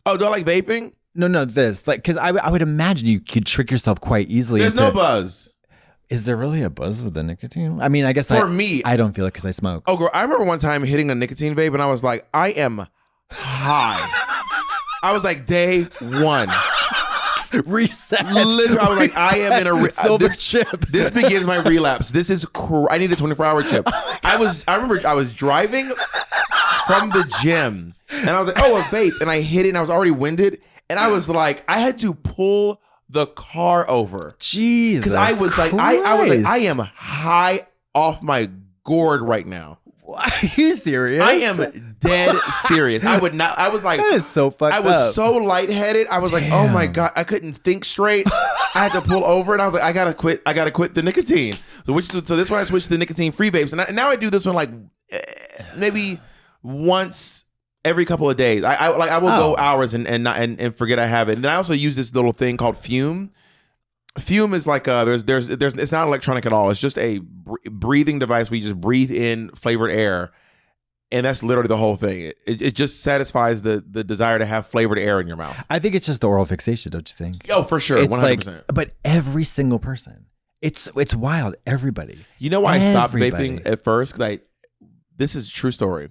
Oh, do I like vaping?
No, this. Like, because I would imagine you could trick yourself quite easily.
There's no buzz.
Is there really a buzz with the nicotine? I mean, I guess
for me,
I don't feel it because I smoke.
Oh, girl, I remember one time hitting a nicotine vape and I was like, I am high. I was like, day one.
Reset.
Literally, I was like, I am in a
silver chip.
This begins my relapse. This is I need a 24-hour chip. I remember I was driving from the gym and I was like, oh, a vape, and I hit it and I was already winded and I was like, I had to pull the car over.
Jesus,
because I was like, I was like, I am high off my gourd right now.
Are you serious?
I am dead serious. I would not. I was like,
that is so fucked up.
I was so lightheaded. I was like, oh my God, I couldn't think straight. I had to pull over, and I was like, I gotta quit. I gotta quit the nicotine. So this one I switched to the nicotine free vapes, and now I do this one like maybe once every couple of days. I will go hours and forget I have it. And then I also use this little thing called Fume. Fume is like there's it's not electronic at all. It's just a breathing device where you just breathe in flavored air, and that's literally the whole thing. It just satisfies the desire to have flavored air in your mouth.
I think it's just the oral fixation, don't you think?
Oh, for sure, 100%.
But every single person, it's wild. Everybody.
You know why I stopped vaping at first? Because this is a true story.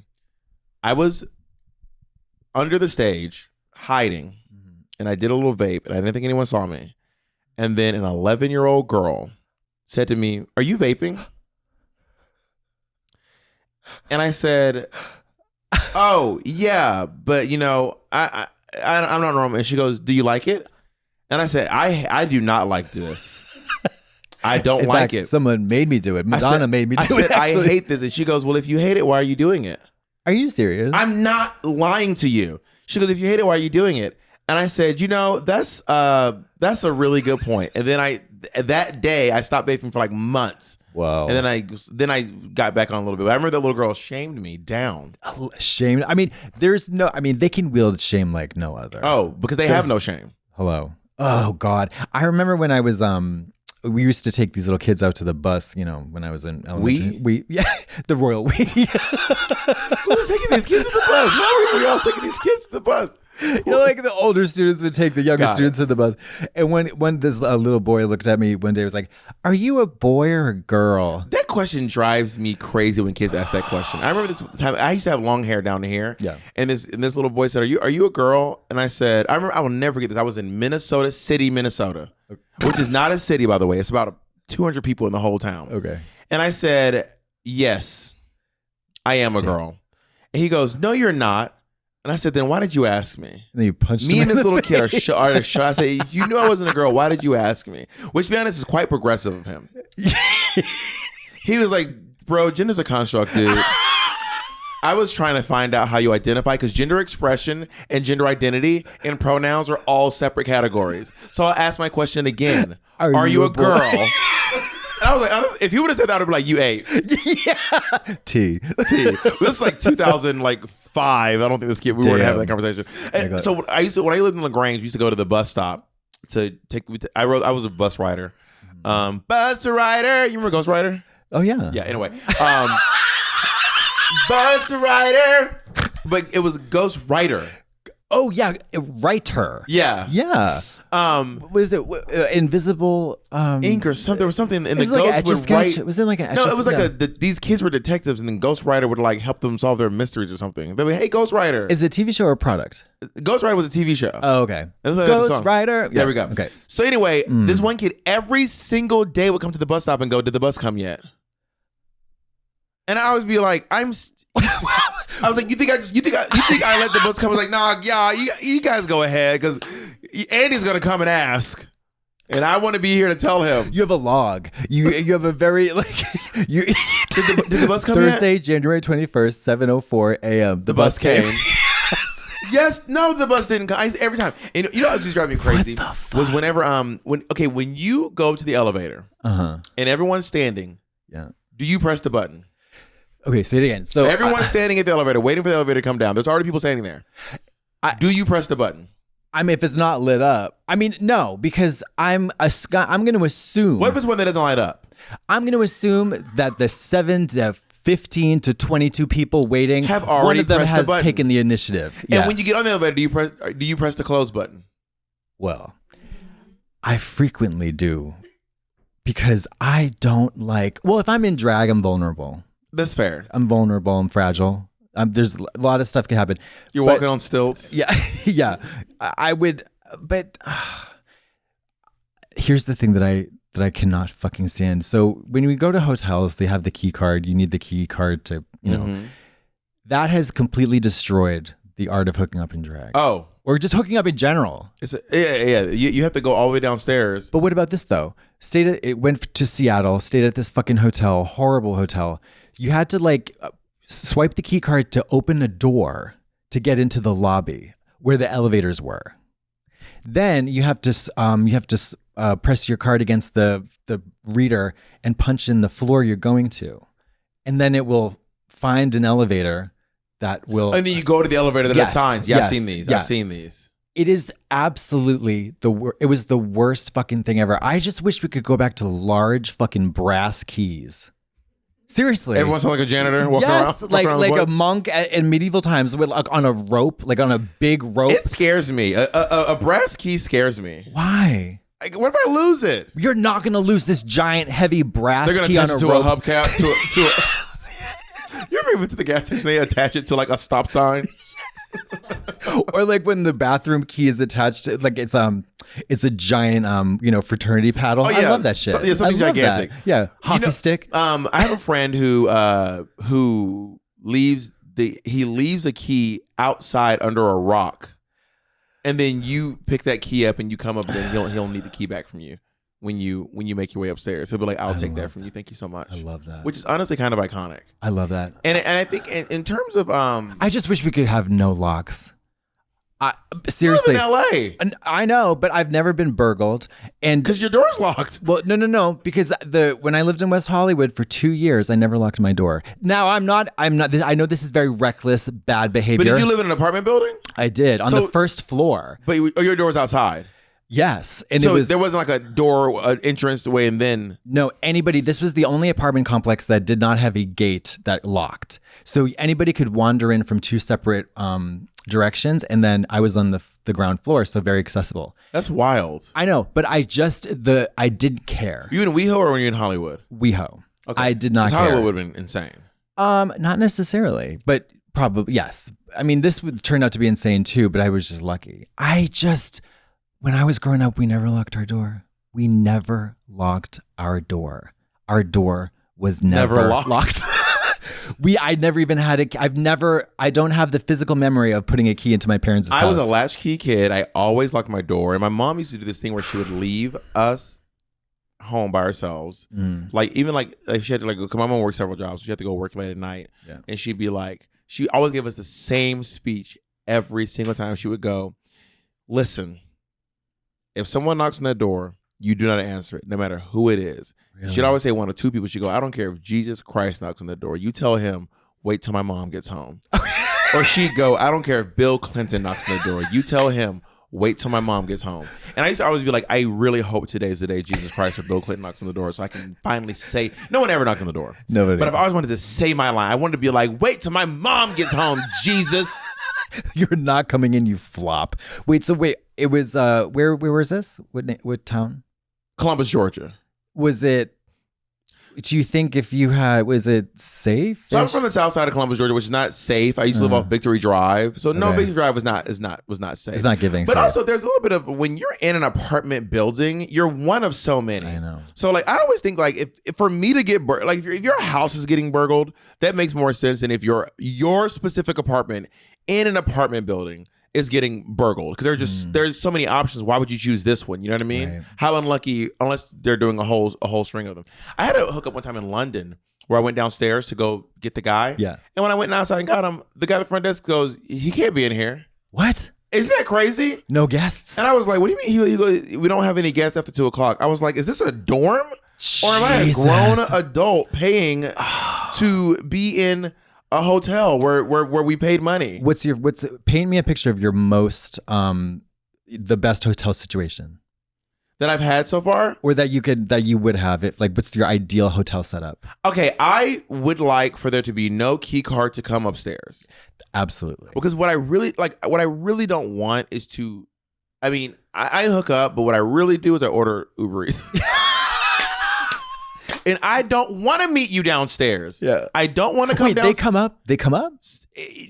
I was under the stage hiding, and I did a little vape, and I didn't think anyone saw me. And then an 11-year-old girl said to me, "Are you vaping?" And I said, "Oh, yeah, but you know, I I'm not normal. And she goes, do you like it? And I said, I do not like this. I don't
In
like
fact,
it.
Someone made me do it. Madonna made me do it.
I hate this. And she goes, well, if you hate it, why are you doing it?
Are you serious?
I'm not lying to you. She goes, if you hate it, why are you doing it? And I said, that's a really good point. And then that day I stopped vaping for like months.
Wow.
And then I got back on a little bit. I remember that little girl shamed me down.
Shame. I mean, they can wield shame like no other.
Oh, because they have no shame.
Hello. Oh God. I remember when I was we used to take these little kids out to the bus, when I was in elementary. Yeah, the royal we.
Who was taking these kids to the bus? No, we were all taking these kids to the bus.
Like the older students would take the younger students to the bus. And when this little boy looked at me one day, he was like, "Are you a boy or a girl?"
That question drives me crazy when kids ask that question. I remember this time I used to have long hair down here.
Yeah.
And this little boy said, "Are you a girl?" And I said, I will never forget this. I was in Minnesota City, Minnesota, which is not a city, by the way. It's about 200 people in the whole town.
Okay.
And I said, "Yes, I am a girl." And he goes, "No, you're not." And I said, "Then why did you ask me?"
And then you punched
me
him
and this little kid are I said, "You knew I wasn't a girl. Why did you ask me?" Which, to be honest, is quite progressive of him. He was like, "Bro, gender's a construct, dude." I was trying to find out how you identify, because gender expression and gender identity and pronouns are all separate categories. So I'll ask my question again. Are you a girl? And I was like, if you would have said that, I'd be like, "You ate."
Yeah. T.
This is like 2005. I don't think we weren't having that conversation. And so when I lived in LaGrange, we used to go to the bus stop to take. I was a bus rider. Bus rider. You remember Ghost Rider?
Oh yeah.
Yeah. Anyway, bus rider, but it was Ghost Rider.
Oh yeah, writer.
Yeah.
Yeah. Was it invisible
ink or something? There was something in the
like
Ghost would write.
Was it like a
No, it was like these kids were detectives, and then Ghost Rider would like help them solve their mysteries or something. They'd be, "Hey, Ghost Rider."
Is it a TV show or a product?
Ghost Rider was a TV show.
Oh, okay.
Ghost
Rider.
There we go.
Okay.
So anyway, this one kid every single day would come to the bus stop and go, "Did the bus come yet?" And I always be like, I was like, you think I let the bus come? I was like, "Nah, yeah, you guys go ahead, because Andy's gonna come and ask, and I want to be here to tell him."
You have a log. You have a very like you.
Did the bus come
Thursday,
yet?
January 21st, 7:04 a.m.
The bus came. Yes, no, the bus didn't come. Every time. And you know what was driving me crazy was whenever when you go to the elevator and everyone's standing, do you press the button?
Okay, say it again. So
everyone's standing at the elevator, waiting for the elevator to come down. There's already people standing there. Do you press the button?
I mean, if it's not lit up, I mean, no, because I'm going to assume.
What if it's one that doesn't light up?
I'm going to assume that the 7 to 15 to 22 people waiting
have already
one of them
pressed
has
the button.
Taken the initiative.
And when you get on the elevator, do you press the close button?
Well, I frequently do, because I don't like. Well, if I'm in drag, I'm vulnerable.
That's fair.
I'm vulnerable. I'm fragile. There's a lot of stuff can happen.
You're walking on stilts.
Yeah, yeah. I would, but here's the thing that I cannot fucking stand. So when we go to hotels, they have the key card. You need the key card to, know. That has completely destroyed the art of hooking up in drag.
Oh.
Or just hooking up in general.
Yeah. You have to go all the way downstairs.
But what about this though? It went to Seattle, stayed at this fucking hotel, horrible hotel. You had to like swipe the key card to open a door to get into the lobby where the elevators were. Then you have to press your card against the reader and punch in the floor you're going to, and then it will find an elevator that will.
And then you go to the elevator that has signs. Yeah, I've seen these.
Yeah.
I've seen these.
It is absolutely it was the worst fucking thing ever. I just wish we could go back to large fucking brass keys. Seriously,
everyone sounds like a janitor walking around.
Like a monk in medieval times with like on a rope, like on a big rope.
It scares me. A brass key scares me.
Why?
Like, what if I lose it?
You're not gonna lose this giant heavy brass key on a rope.
They're gonna attach it to a hubcap. You ever been to the gas station? They attach it to like a stop sign.
Or like when the bathroom key is attached to, like it's a giant fraternity paddle.
Oh, yeah.
I love that shit.
Something gigantic.
That. Yeah, hockey stick.
I have a friend who leaves a key outside under a rock and then you pick that key up and you come up, and then he'll need the key back from you when you make your way upstairs. He'll be like, I'll take that from you. Thank you so much.
I love that.
Which is honestly kind of iconic.
I love that.
And I think in terms of
I just wish we could have no locks. Seriously,
you live in LA.
I know, but I've never been burgled, and
because your door's locked.
Well, no, because when I lived in West Hollywood for 2 years, I never locked my door. Now I'm not. I know this is very reckless, bad behavior.
But did you live in an apartment building?
I did on the first floor.
But your door's outside.
Yes, and
so there wasn't like a door, entrance way, and then
no anybody. This was the only apartment complex that did not have a gate that locked, so anybody could wander in from 2 separate directions, and then I was on the ground floor, so very accessible.
That's wild.
I know, but I didn't care.
You in WeHo or were you in Hollywood?
WeHo.
Okay.
I did not care.
Hollywood would have been insane.
Not necessarily, but probably yes. I mean, this would turn out to be insane too, but I was just lucky. When I was growing up, we never locked our door. We never locked our door. Our door was never locked. I never even had I don't have the physical memory of putting a key into my parents' house.
I was a latchkey kid. I always locked my door. And my mom used to do this thing where she would leave us home by ourselves. Like even like she had to like go, cause my mom worked several jobs. So she had to go work late at night. Yeah. And she'd be like, she always gave us the same speech every single time she would go, listen, if someone knocks on that door, you do not answer it, no matter who it is. Really? She'd always say 1 or 2 people. She'd go, I don't care if Jesus Christ knocks on the door. You tell him, wait till my mom gets home. Or she'd go, I don't care if Bill Clinton knocks on the door. You tell him, wait till my mom gets home. And I used to always be like, I really hope today's the day Jesus Christ or Bill Clinton knocks on the door so I can finally say, no one ever knocked on the door.
Nobody.
But I've always wanted to say my line. I wanted to be like, wait till my mom gets home, Jesus.
You're not coming in, you flop. Wait, it was, where was this? What town?
Columbus, Georgia.
Was it, do you think was it safe?
So I'm from the south side of Columbus, Georgia, which is not safe. I used to live off Victory Drive. So no, Victory Drive was not safe.
It's not giving.
But
safe.
Also there's a little bit of, when you're in an apartment building, you're one of so many.
I know.
So like I always think like if for me to get like if your house is getting burgled, that makes more sense than if your specific apartment in an apartment building is getting burgled, because there's so many options. Why would you choose this one? You know what I mean? Right. How unlucky, unless they're doing a whole string of them. I had a hookup one time in London where I went downstairs to go get the guy. Yeah. And when I went outside and got him, the guy at the front desk goes, he can't be in here.
What?
Isn't that crazy?
No guests.
And I was like, what do you mean? He goes, we don't have any guests after 2:00. I was like, is this a dorm? Jesus. Or am I a grown adult paying to be in a hotel where we paid money?
Paint me a picture of your most the best hotel situation
that I've had so far,
or that you would have it. Like, what's your ideal hotel setup?
Okay, I would like for there to be no key card to come upstairs.
Absolutely.
Because what I really don't want is to, I mean, I hook up, but what I really do is I order Uber Eats. And I don't want to meet you downstairs. Yeah. I don't want to come down.
They come up?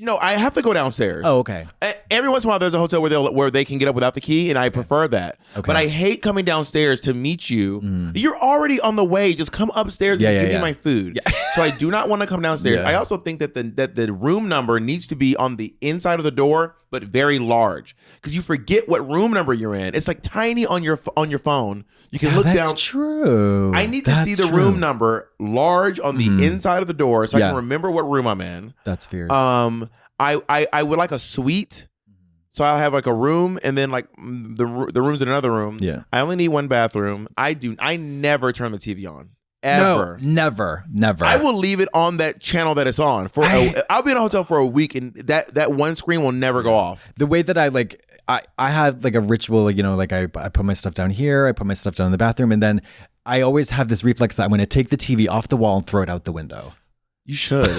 No, I have to go downstairs.
Oh, okay.
Every once in a while, there's a hotel where they can get up without the key, and I prefer that. Okay. But I hate coming downstairs to meet you. You're already on the way. Just come upstairs and give me my food. Yeah. So I do not want to come downstairs. Yeah. I also think that the room number needs to be on the inside of the door, but very large, because you forget what room number you're in. It's like tiny on your phone. You can look down.
That's true.
I need to see the room number large on the inside of the door so I can remember what room I'm in.
That's fierce.
I would like a suite. So I'll have like a room and then like the room's in another room. Yeah. I only need one bathroom. I never turn the TV on. Ever.
No, never.
I will leave it on that channel that it's on. I'll be in a hotel for a week and that one screen will never go off.
The way that I have like a ritual, you know, like I put my stuff down here, I put my stuff down in the bathroom, and then I always have this reflex that I'm going to take the TV off the wall and throw it out the window.
You should.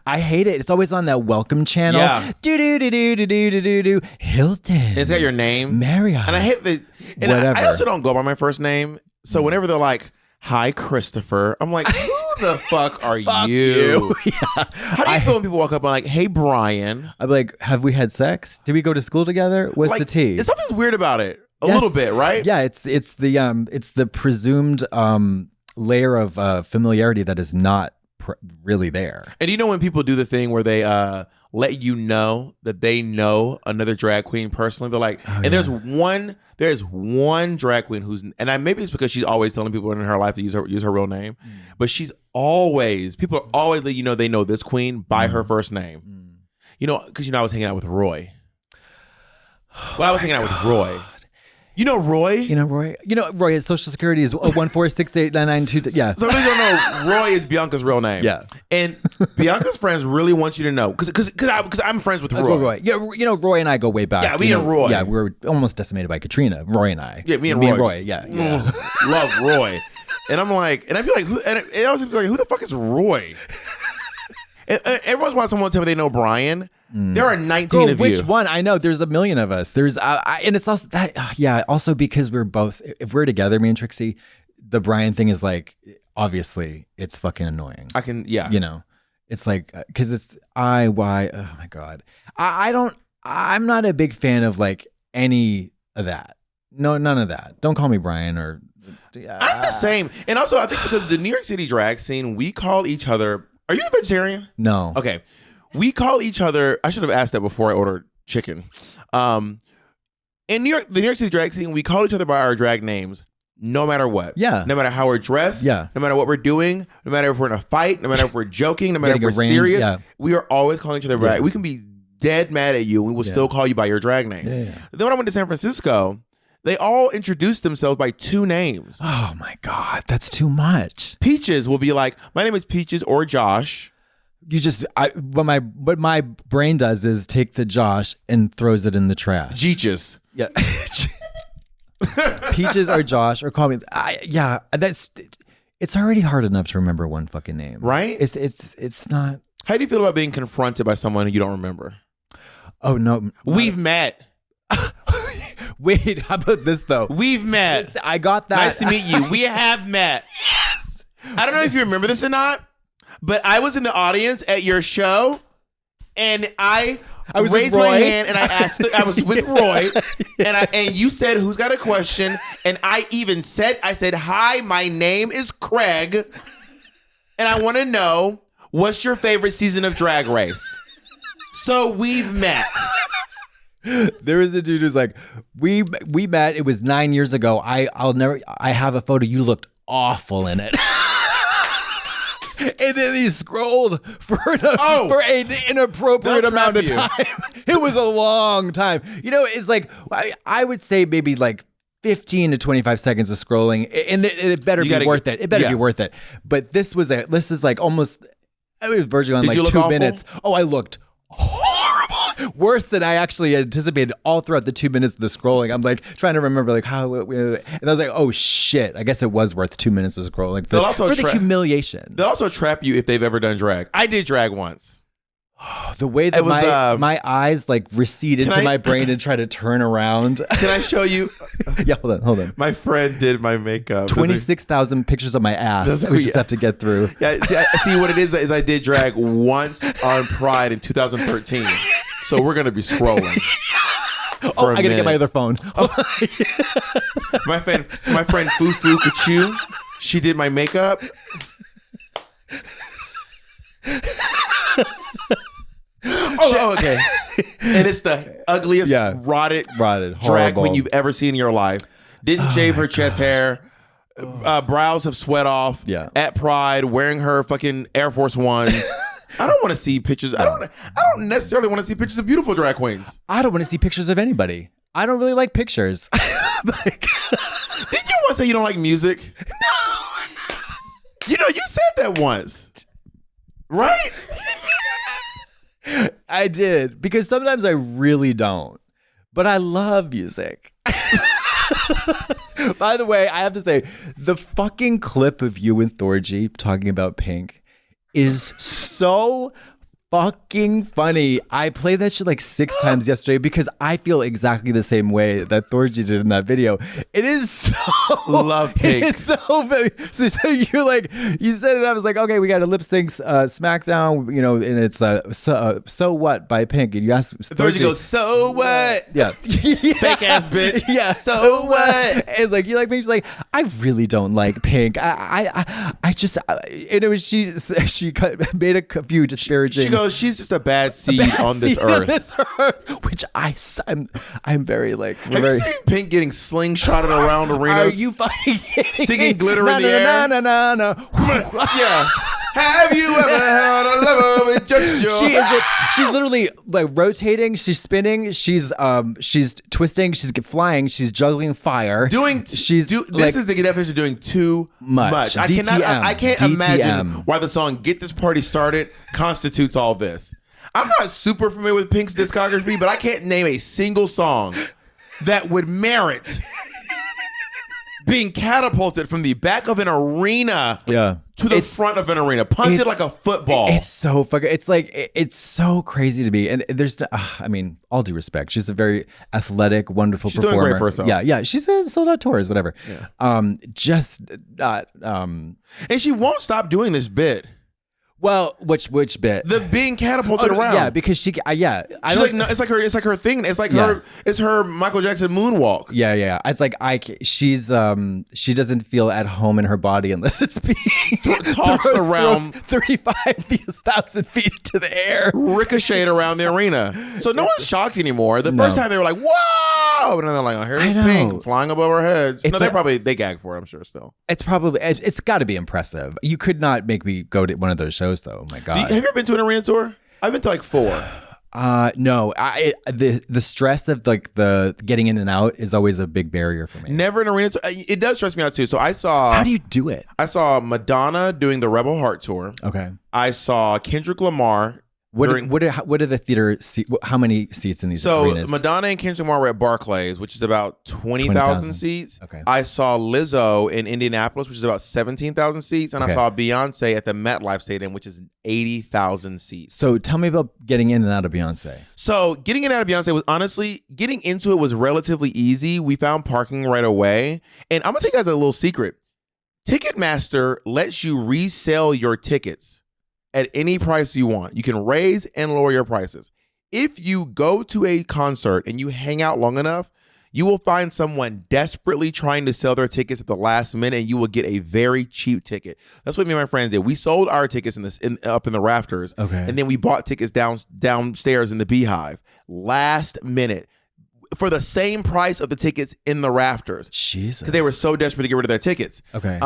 I hate it. It's always on that welcome channel. Yeah. Do. Hilton.
It's got your name.
Marriott.
And I hate the. And I also don't go by my first name. So whenever they're like, hi, Christopher, I'm like, who the fuck are you? Yeah. How do you feel when people walk up and like, hey, Brian?
I'm like, have we had sex? Did we go to school together? What's the tea?
Something's weird about it. A little bit, right?
Yeah, it's the presumed layer of familiarity that is not really there.
And you know when people do the thing where they let you know that they know another drag queen personally. They're like, there's one drag queen who's, and maybe it's because she's always telling people in her life to use her real name, but people are always letting you know they know this queen by her first name. You know, because I was hanging out with Roy. Well, I was hanging out with Roy. You know Roy?
Roy, his social security is 1468992. Yeah.
Some people don't know Roy is Bianca's real name.
Yeah.
And Bianca's friends really want you to know because I'm friends with Roy.
Yeah, Roy and I go way back.
Yeah, me and Roy.
Yeah, we were almost decimated by Katrina. Roy and I.
Yeah, me and Roy.
Yeah.
Love Roy. And I'm like, and I'd be like, it always be like, who the fuck is Roy? And everyone's want someone to tell me they know Brian. There are 19 of you.
Which one? I know there's a million of us. There's and it's also that also because we're both, if we're together, me and Trixie, the Brian thing is like, obviously it's fucking annoying. It's like, because it's oh my God. I'm not a big fan of like any of that. No, none of that. Don't call me Brian or
I'm the same. And also I think because the New York City drag scene, we call each other, are you a vegetarian?
No.
Okay. We call each other, I should have asked that before I ordered chicken. In the New York City drag scene, we call each other by our drag names no matter what.
Yeah.
No matter how we're dressed.
Yeah.
No matter what we're doing. No matter if we're in a fight. No matter if we're joking. No matter if we're serious. Yeah. We are always calling each other by. We can be dead mad at you and we will still call you by your drag name. Yeah. Then when I went to San Francisco, they all introduced themselves by two names.
Oh my God, that's too much.
Peaches will be like, my name is Peaches or Josh.
What my brain does is take the Josh and throws it in the trash.
Jeeches.
Yeah. Peaches or Josh or call me. It's already hard enough to remember one fucking name.
Right?
It's not.
How do you feel about being confronted by someone who you don't remember?
Oh no.
We've met.
Wait, how about this though?
We've met.
I got that.
Nice to meet you. We have met. Yes. I don't know if you remember this or not, but I was in the audience at your show, and I raised my hand and I asked. I was with Roy, and you said, "Who's got a question?" And I said, "Hi, my name is Craig, and I want to know what's your favorite season of Drag Race." So we've met.
There was a dude who's like, we met. It was 9 years ago. I have a photo. You looked awful in it. And then he scrolled for an inappropriate amount of time. It was a long time. It's like, I would say maybe like 15 to 25 seconds of scrolling, and it better be worth it. It better be worth it. But this is like almost, I was verging on like 2 minutes. Oh, I looked horrible. Worse than I actually anticipated all throughout the 2 minutes of the scrolling. I'm like trying to remember like how, and I was like, oh shit, I guess it was worth 2 minutes of scrolling for the humiliation.
They'll also trap you if they've ever done drag. I did drag once.
The way that my eyes like recede into my brain and try to turn around.
Can I show you?
Yeah, hold on.
My friend did my makeup.
26,000 pictures of my ass. We just have to get through.
Yeah, see what it is I did drag once on Pride in 2013. So we're gonna be scrolling.
Oh, I gotta get my other phone.
My friend Fufu Kachu, she did my makeup. Oh, okay. And it's the ugliest, rotted drag queen you've ever seen in your life. Didn't shave her chest hair. Brows have sweat off.
Yeah.
At Pride, wearing her fucking Air Force Ones. I don't want to see pictures. I don't necessarily want to see pictures of beautiful drag queens.
I don't want to see pictures of anybody. I don't really like pictures.
Didn't you once say you don't like music? No. You said that once. Right?
I did, because sometimes I really don't, but I love music. By the way, I have to say, the fucking clip of you and Thorgy talking about Pink is so fucking funny. I played that shit like 6 times yesterday because I feel exactly the same way that Thorgy did in that video. It is so
love Pink.
It's so funny. So you're like, you said it. I was like, okay, we got a lip sync SmackDown, and it's So What by Pink. And you asked
Thorgy goes, so what?
Yeah.
Fake ass bitch.
Yeah. So what? It's like, you like Pink? She's like, I really don't like Pink. I just, and it was she made a few disparaging
So she's just a bad seed on this earth.
Which I'm very like.
Have you seen Pink getting slingshotted around arenas?
Are you fucking
singing glitter in the air?
No.
Yeah. Have you ever had a lover with just your...
She's literally like rotating. She's spinning. She's twisting. She's flying. She's juggling fire.
This is the definition of doing too much. I can't imagine why the song "Get This Party Started" constitutes all this. I'm not super familiar with Pink's discography, but I can't name a single song that would merit being catapulted from the back of an arena to the front of an arena, punted like a football.
It's so fucking. It's like it's so crazy to me. And there's, I mean, all due respect, she's a very athletic, wonderful performer.
Doing great for herself.
Yeah. She's sold out tours, whatever.
Yeah.
Just not.
And she won't stop doing this bit.
Well, which bit?
The being catapulted around.
Yeah, because she.
She's like, no, it's like her thing. It's like her. It's her Michael Jackson moonwalk.
Yeah. It's like she doesn't feel at home in her body unless it's being
tossed around
35,000 feet into the air,
ricocheted around the arena. So no one's shocked anymore. The first time they were like, "Whoa!" And then they're like, "Oh, here's Pink flying above our heads."
It's
they gag for it. I'm sure still.
It's got to be impressive. You could not make me go to one of those shows. Though, oh my god!
Have you ever been to an arena tour? I've been to like 4.
No. The stress of like the getting in and out is always a big barrier for me.
Never an arena tour. It does stress me out too. So I saw.
How do you do it?
I saw Madonna doing the Rebel Heart tour.
Okay.
I saw Kendrick Lamar.
What are the theater seats? How many seats in these arenas?
So Madonna and Kendrick Lamar were at Barclays, which is about 20,000 seats.
Okay.
I saw Lizzo in Indianapolis, which is about 17,000 seats, and I saw Beyonce at the MetLife Stadium, which is 80,000 seats.
So tell me about getting in and out of Beyonce.
So getting in and out of Beyonce was honestly, getting into it was relatively easy. We found parking right away, and I'm gonna tell you guys a little secret. Ticketmaster lets you resell your tickets at any price you want. You can raise and lower your prices. If you go to a concert and you hang out long enough, you will find someone desperately trying to sell their tickets at the last minute, and you will get a very cheap ticket. That's what me and my friends did. We sold our tickets up in the rafters, and then we bought tickets downstairs in the Beehive last minute for the same price of the tickets in the rafters.
Jesus,
because they were so desperate to get rid of their tickets.
Okay.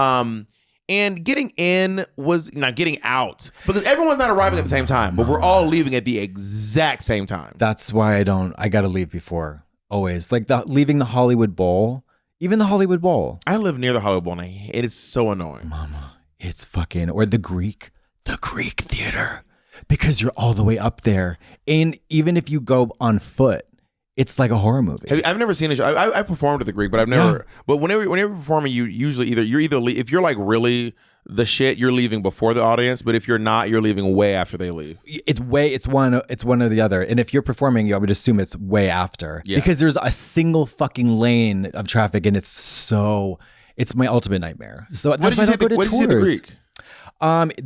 And getting in was not getting out, because everyone's not arriving at the same time, but we're all leaving at the exact same time.
That's why I got to leave before, always. Like leaving the Hollywood Bowl, even the Hollywood Bowl.
I live near the Hollywood Bowl, and it is so annoying.
Mama, it's fucking, or the Greek Theater, because you're all the way up there. And even if you go on foot, it's like a horror movie.
I've never seen a show. I performed at the Greek, but I've never. Yeah. But whenever you're performing, you're either if you're like really the shit, you're leaving before the audience. But if you're not, you're leaving way after they leave. It's
one or the other. And if you're performing, I would assume it's way after, because there's a single fucking lane of traffic, and it's my ultimate nightmare. So that's why I don't go to tours.
What did you see at the Greek?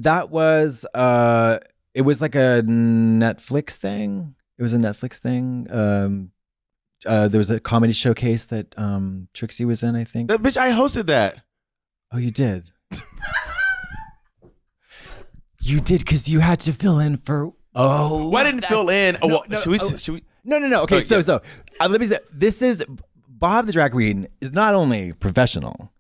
That was it was like a Netflix thing. It was a Netflix thing. There was a comedy showcase that Trixie was in, I think.
That bitch, I hosted that.
Oh, you did? You did, because you had to fill in for... Oh.
Why didn't fill in? Oh, well, should we?
No. Okay, so let me say, this is... Bob the Drag Queen is not only professional,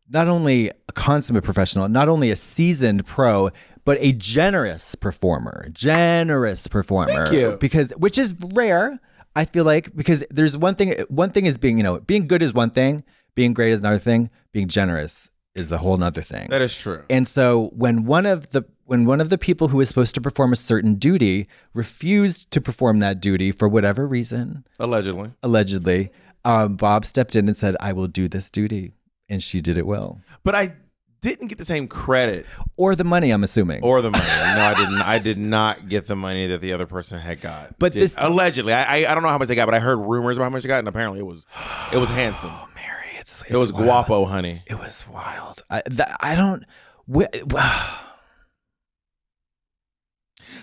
not only a consummate professional, not only a seasoned pro, but a generous performer.
Thank you.
Which is rare, I feel like, because there's one thing is being good is one thing, being great is another thing, being generous is a whole nother thing.
That is true.
And so when one of the people who was supposed to perform a certain duty refused to perform that duty for whatever reason, allegedly, Bob stepped in and said, "I will do this duty," and she did it well.
But I didn't get the same credit
or the money, I'm assuming.
Or the money. No, I didn't. I did not get the money that the other person had got.
But
allegedly, I don't know how much they got, but I heard rumors about how much they got, and apparently it was handsome.
Oh, Mary,
it was wild. Guapo, honey.
It was wild. I don't.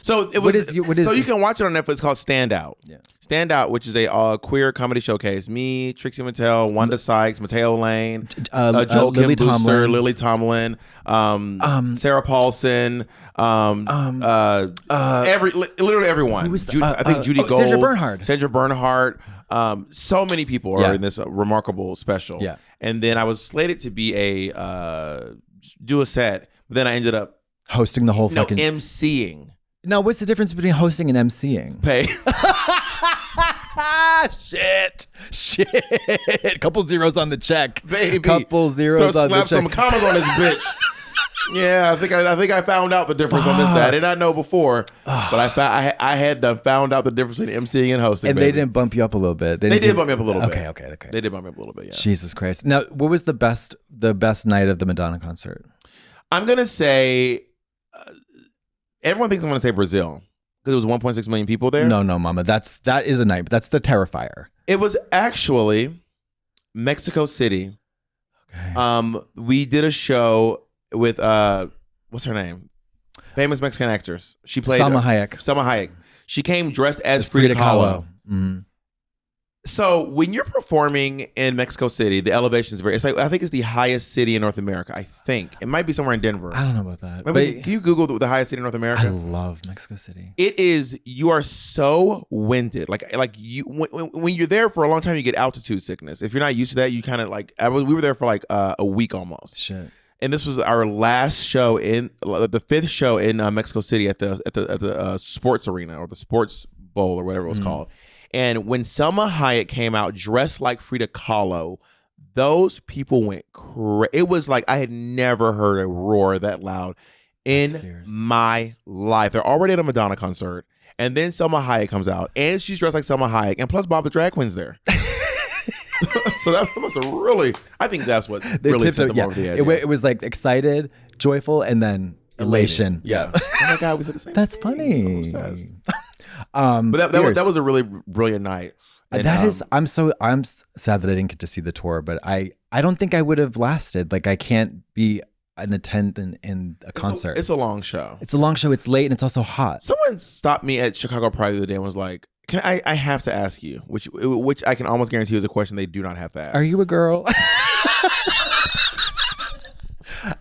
So it was. You can watch it on Netflix. It's called Stand Out.
Yeah.
Stand Out, which is a queer comedy showcase. Me, Trixie Mattel, Wanda Sykes, Mateo Lane, Joel Kim Booster, Lily Tomlin, Sarah Paulson, literally everyone. I think Judy Gold, Sandra Bernhardt. So many people are in this remarkable special.
Yeah.
And then I was slated to be do a set, but then I ended up
hosting the whole fucking
MCing.
Now, what's the difference between hosting and MCing?
Pay.
Shit. Couple zeros on the check.
Baby.
Couple zeros on the check.
Slap some commas on this bitch. Yeah, I think I found out the difference on this. I did not know before, but I had found out the difference between MCing and hosting.
And
baby.
they didn't bump you up a little bit.
They did bump me up a little bit.
Okay.
They did bump me up a little bit. Yeah.
Jesus Christ. Now, what was the best night of the Madonna concert?
I'm gonna say everyone thinks I'm gonna say Brazil because it was 1.6 million people there.
No, mama. That is a night. That's the Terrifier.
It was actually Mexico City.
Okay.
We did a show with what's her name? Famous Mexican actress. She played
Salma Hayek.
She came dressed as Frida Kahlo.
Mm-hmm.
So when you're performing in Mexico City, the elevation is I think it's the highest city in North America. I think it might be somewhere in Denver.
I don't know about that.
Maybe, can you Google the highest city in North America?
I love Mexico City.
It is. You are so winded. Like you when you're there for a long time, you get altitude sickness. If you're not used to that, you kind of we were there for like a week almost.
Shit.
And this was our last show the fifth show in Mexico City at the sports arena or the sports bowl or whatever it was called. And when Salma Hayek came out dressed like Frida Kahlo, those people went crazy. It was like I had never heard a roar that loud in my life. They're already at a Madonna concert, and then Salma Hayek comes out, and she's dressed like Salma Hayek, and plus Bob the drag queen's there. So that must have really. I think that's what really sent them over the edge.
It was like excited, joyful, and then elation.
Yeah. Oh my God, we said the same.
That's funny.
But that was a really brilliant night. And,
I'm sad that I didn't get to see the tour, but I don't think I would have lasted. Like I can't be an attendant in a concert.
It's a long show.
It's a long show. It's late and it's also hot.
Someone stopped me at Chicago Pride the other day and was like, "Can I have to ask you?" Which I can almost guarantee is a question they do not have to ask.
Are you a girl?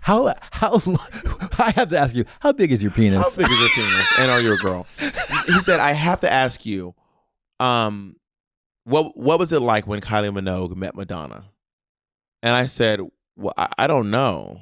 How I have to ask you, how big is your penis?
How big is your penis? And are you a girl? He said, I have to ask you, what was it like when Kylie Minogue met Madonna? And I said, well, I don't know.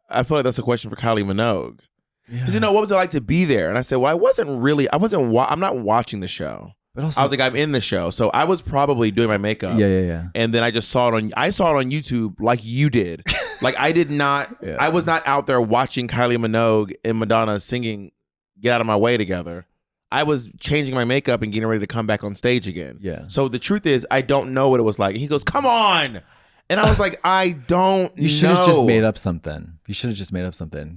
I feel like that's a question for Kylie Minogue.
Yeah.
He said, no, what was it like to be there? And I said, well, I'm not watching the show. But also, I was like, I'm in the show. So I was probably doing my makeup.
Yeah.
And then I saw it on YouTube like you did. Like I did not, I was not out there watching Kylie Minogue and Madonna singing Get Out of My Way together. I was changing my makeup and getting ready to come back on stage again.
Yeah.
So the truth is, I don't know what it was like. And he goes, come on. And I was like, I don't know.
You should have just made up something.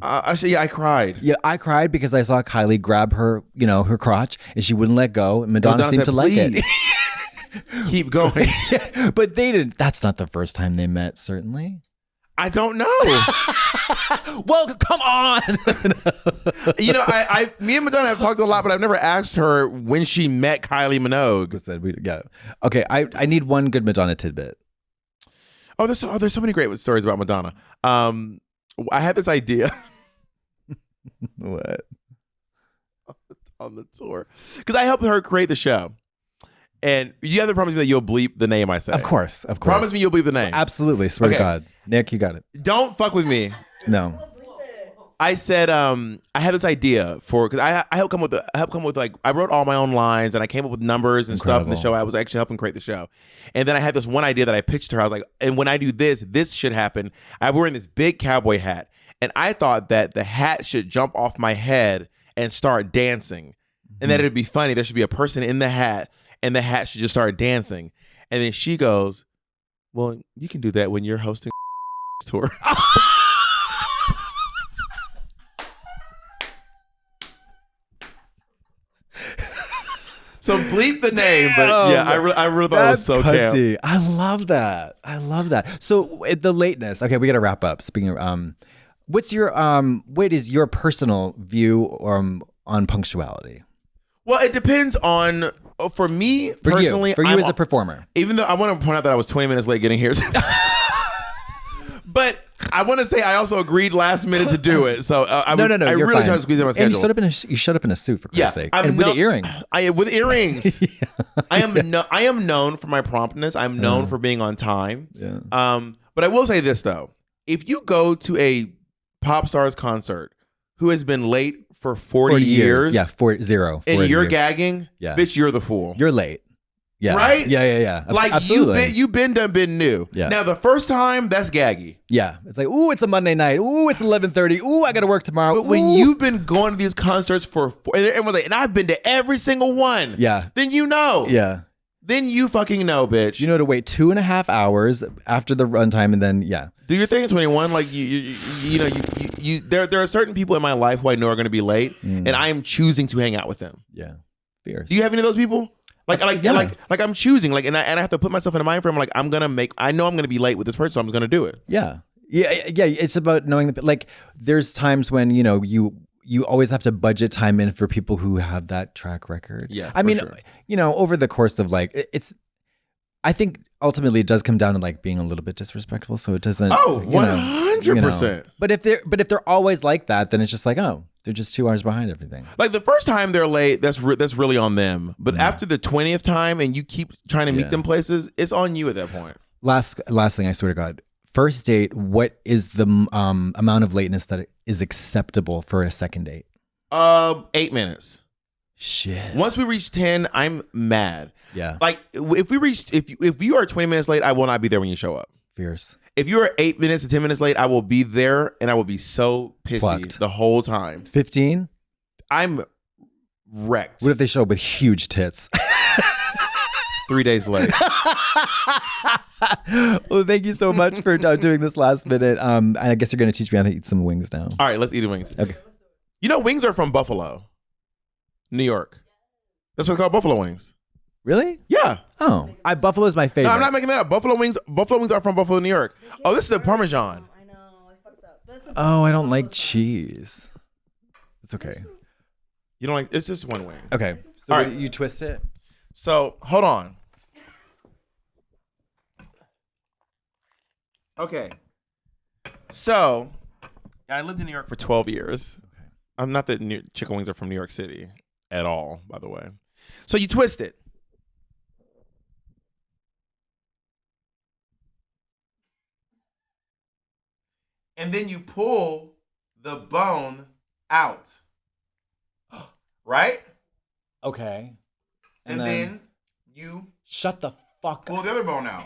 I cried.
Yeah, I cried because I saw Kylie grab her, her crotch, and she wouldn't let go. And Madonna seemed to like it.
Keep going.
Yeah, but they didn't. That's not the first time they met, certainly.
I don't know.
Well, come on.
Me and Madonna have talked a lot, but I've never asked her when she met Kylie Minogue.
Okay, I need one good Madonna tidbit.
Oh, there's so many great stories about Madonna. I had this idea.
What?
On the tour. Because I helped her create the show. And you have to promise me that you'll bleep the name I say.
Of course.
Promise me you'll bleep the name.
Absolutely. Swear to God. Nick, you got it.
Don't fuck with me.
No.
I said, I had this idea because I helped come with I wrote all my own lines and I came up with numbers and stuff in the show. I was actually helping create the show. And then I had this one idea that I pitched to her. I was like, and when I do this should happen. I'm wearing this big cowboy hat. And I thought that the hat should jump off my head and start dancing. And that it'd be funny. There should be a person in the hat and the hat should just start dancing. And then she goes, well, you can do that when you're hosting tour. So bleep the name, but I really thought it was so camp.
I love that. So the lateness. Okay, we got to wrap up. Speaking of, what is your personal view on on punctuality?
Well, it depends on. For me personally,
for you as a performer.
Even though I want to point out that I was 20 minutes late getting here, but I want to say I also agreed last minute to do it. So I really tried to squeeze in my schedule.
And you showed up in a suit for Christ's sake, and with earrings.
With earrings. Yeah. I am known for my promptness. I'm known for being on time.
Yeah.
But I will say this though: if you go to a pop star's concert who has been late for 40 years.
Yeah, 40.
And you're gagging, bitch, you're the fool.
You're late. Yeah.
Right?
Yeah.
Like
absolutely.
you've been new.
Yeah.
Now the first time, that's gaggy.
Yeah. It's like, ooh, it's a Monday night. Ooh, it's 11:30. Ooh, I got to work tomorrow.
But when you've been going to these concerts and I've been to every single one.
Yeah.
Then you know.
Yeah.
Then you fucking know, bitch.
You know to wait 2.5 hours after the runtime, and then
do your thing at 21. Like you there are certain people in my life who I know are going to be late, and I am choosing to hang out with them.
Yeah, fierce.
Do you have any of those people? Like I'm choosing, and I have to put myself in a mind frame. Like I know I'm gonna be late with this person, so I'm just gonna do it.
Yeah. It's about knowing that. Like there's times when you always have to budget time in for people who have that track record.
Yeah,
I mean,
sure.
Over the course of I think ultimately it does come down to like being a little bit disrespectful. So it doesn't.
Oh, 100%.
But if they're always like that, then it's just like, oh, they're just 2 hours behind everything.
Like the first time they're late, that's really on them. But after the 20th time and you keep trying to meet them places, it's on you at that point.
Last thing, I swear to God. First date, what is the amount of lateness that is acceptable for a second date?
8 minutes.
Shit.
Once we reach 10, I'm mad.
Yeah.
Like if you are 20 minutes late, I will not be there when you show up.
Fierce.
If you are 8 minutes to 10 minutes late, I will be there and I will be so pissy the whole time.
15?
I'm wrecked.
What if they show up with huge tits?
3 days late.
Well, thank you so much for doing this last minute. I guess you're going to teach me how to eat some wings now.
All right, let's eat wings.
Okay.
Wings are from Buffalo, New York. That's what's called buffalo wings.
Really?
Yeah.
Oh, Buffalo's my favorite.
No, I'm not making that up. Buffalo wings are from Buffalo, New York. Oh, this is the Parmesan.
I know. I fucked up.
Oh, I don't like cheese. It's okay.
You don't like? It's just one wing.
Okay. So
All right.
you twist it.
So hold on. Okay. So I lived in New York for 12 years. Okay. I'm not that chicken wings are from New York City at all, by the way. So you twist it. And then you pull the bone out. Right?
Okay.
And then you
shut the fuck
pull the other bone out.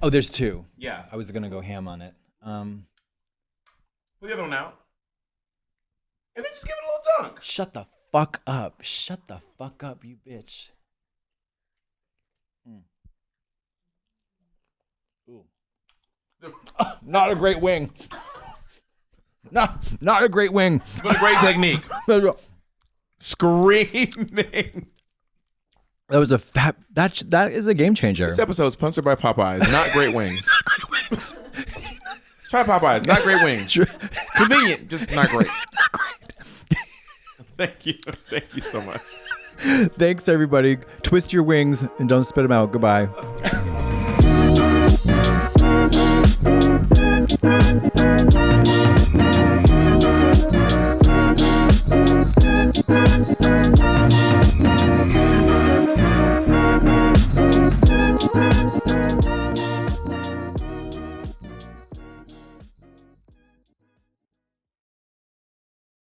Oh, there's two.
Yeah.
I was gonna go ham on it.
Pull the other one out. And then just give it a little dunk.
Shut the fuck up. Shut the fuck up, you bitch. Ooh. Not a great wing. Not a great wing.
But a great technique. Screaming.
That was that is a game changer.
This episode is sponsored by Popeyes. Not great wings.
Not great wings.
Try Popeyes. Not great wings. Convenient, just not great.
Not great.
Thank you. Thank you so much.
Thanks, everybody. Twist your wings and don't spit them out. Goodbye.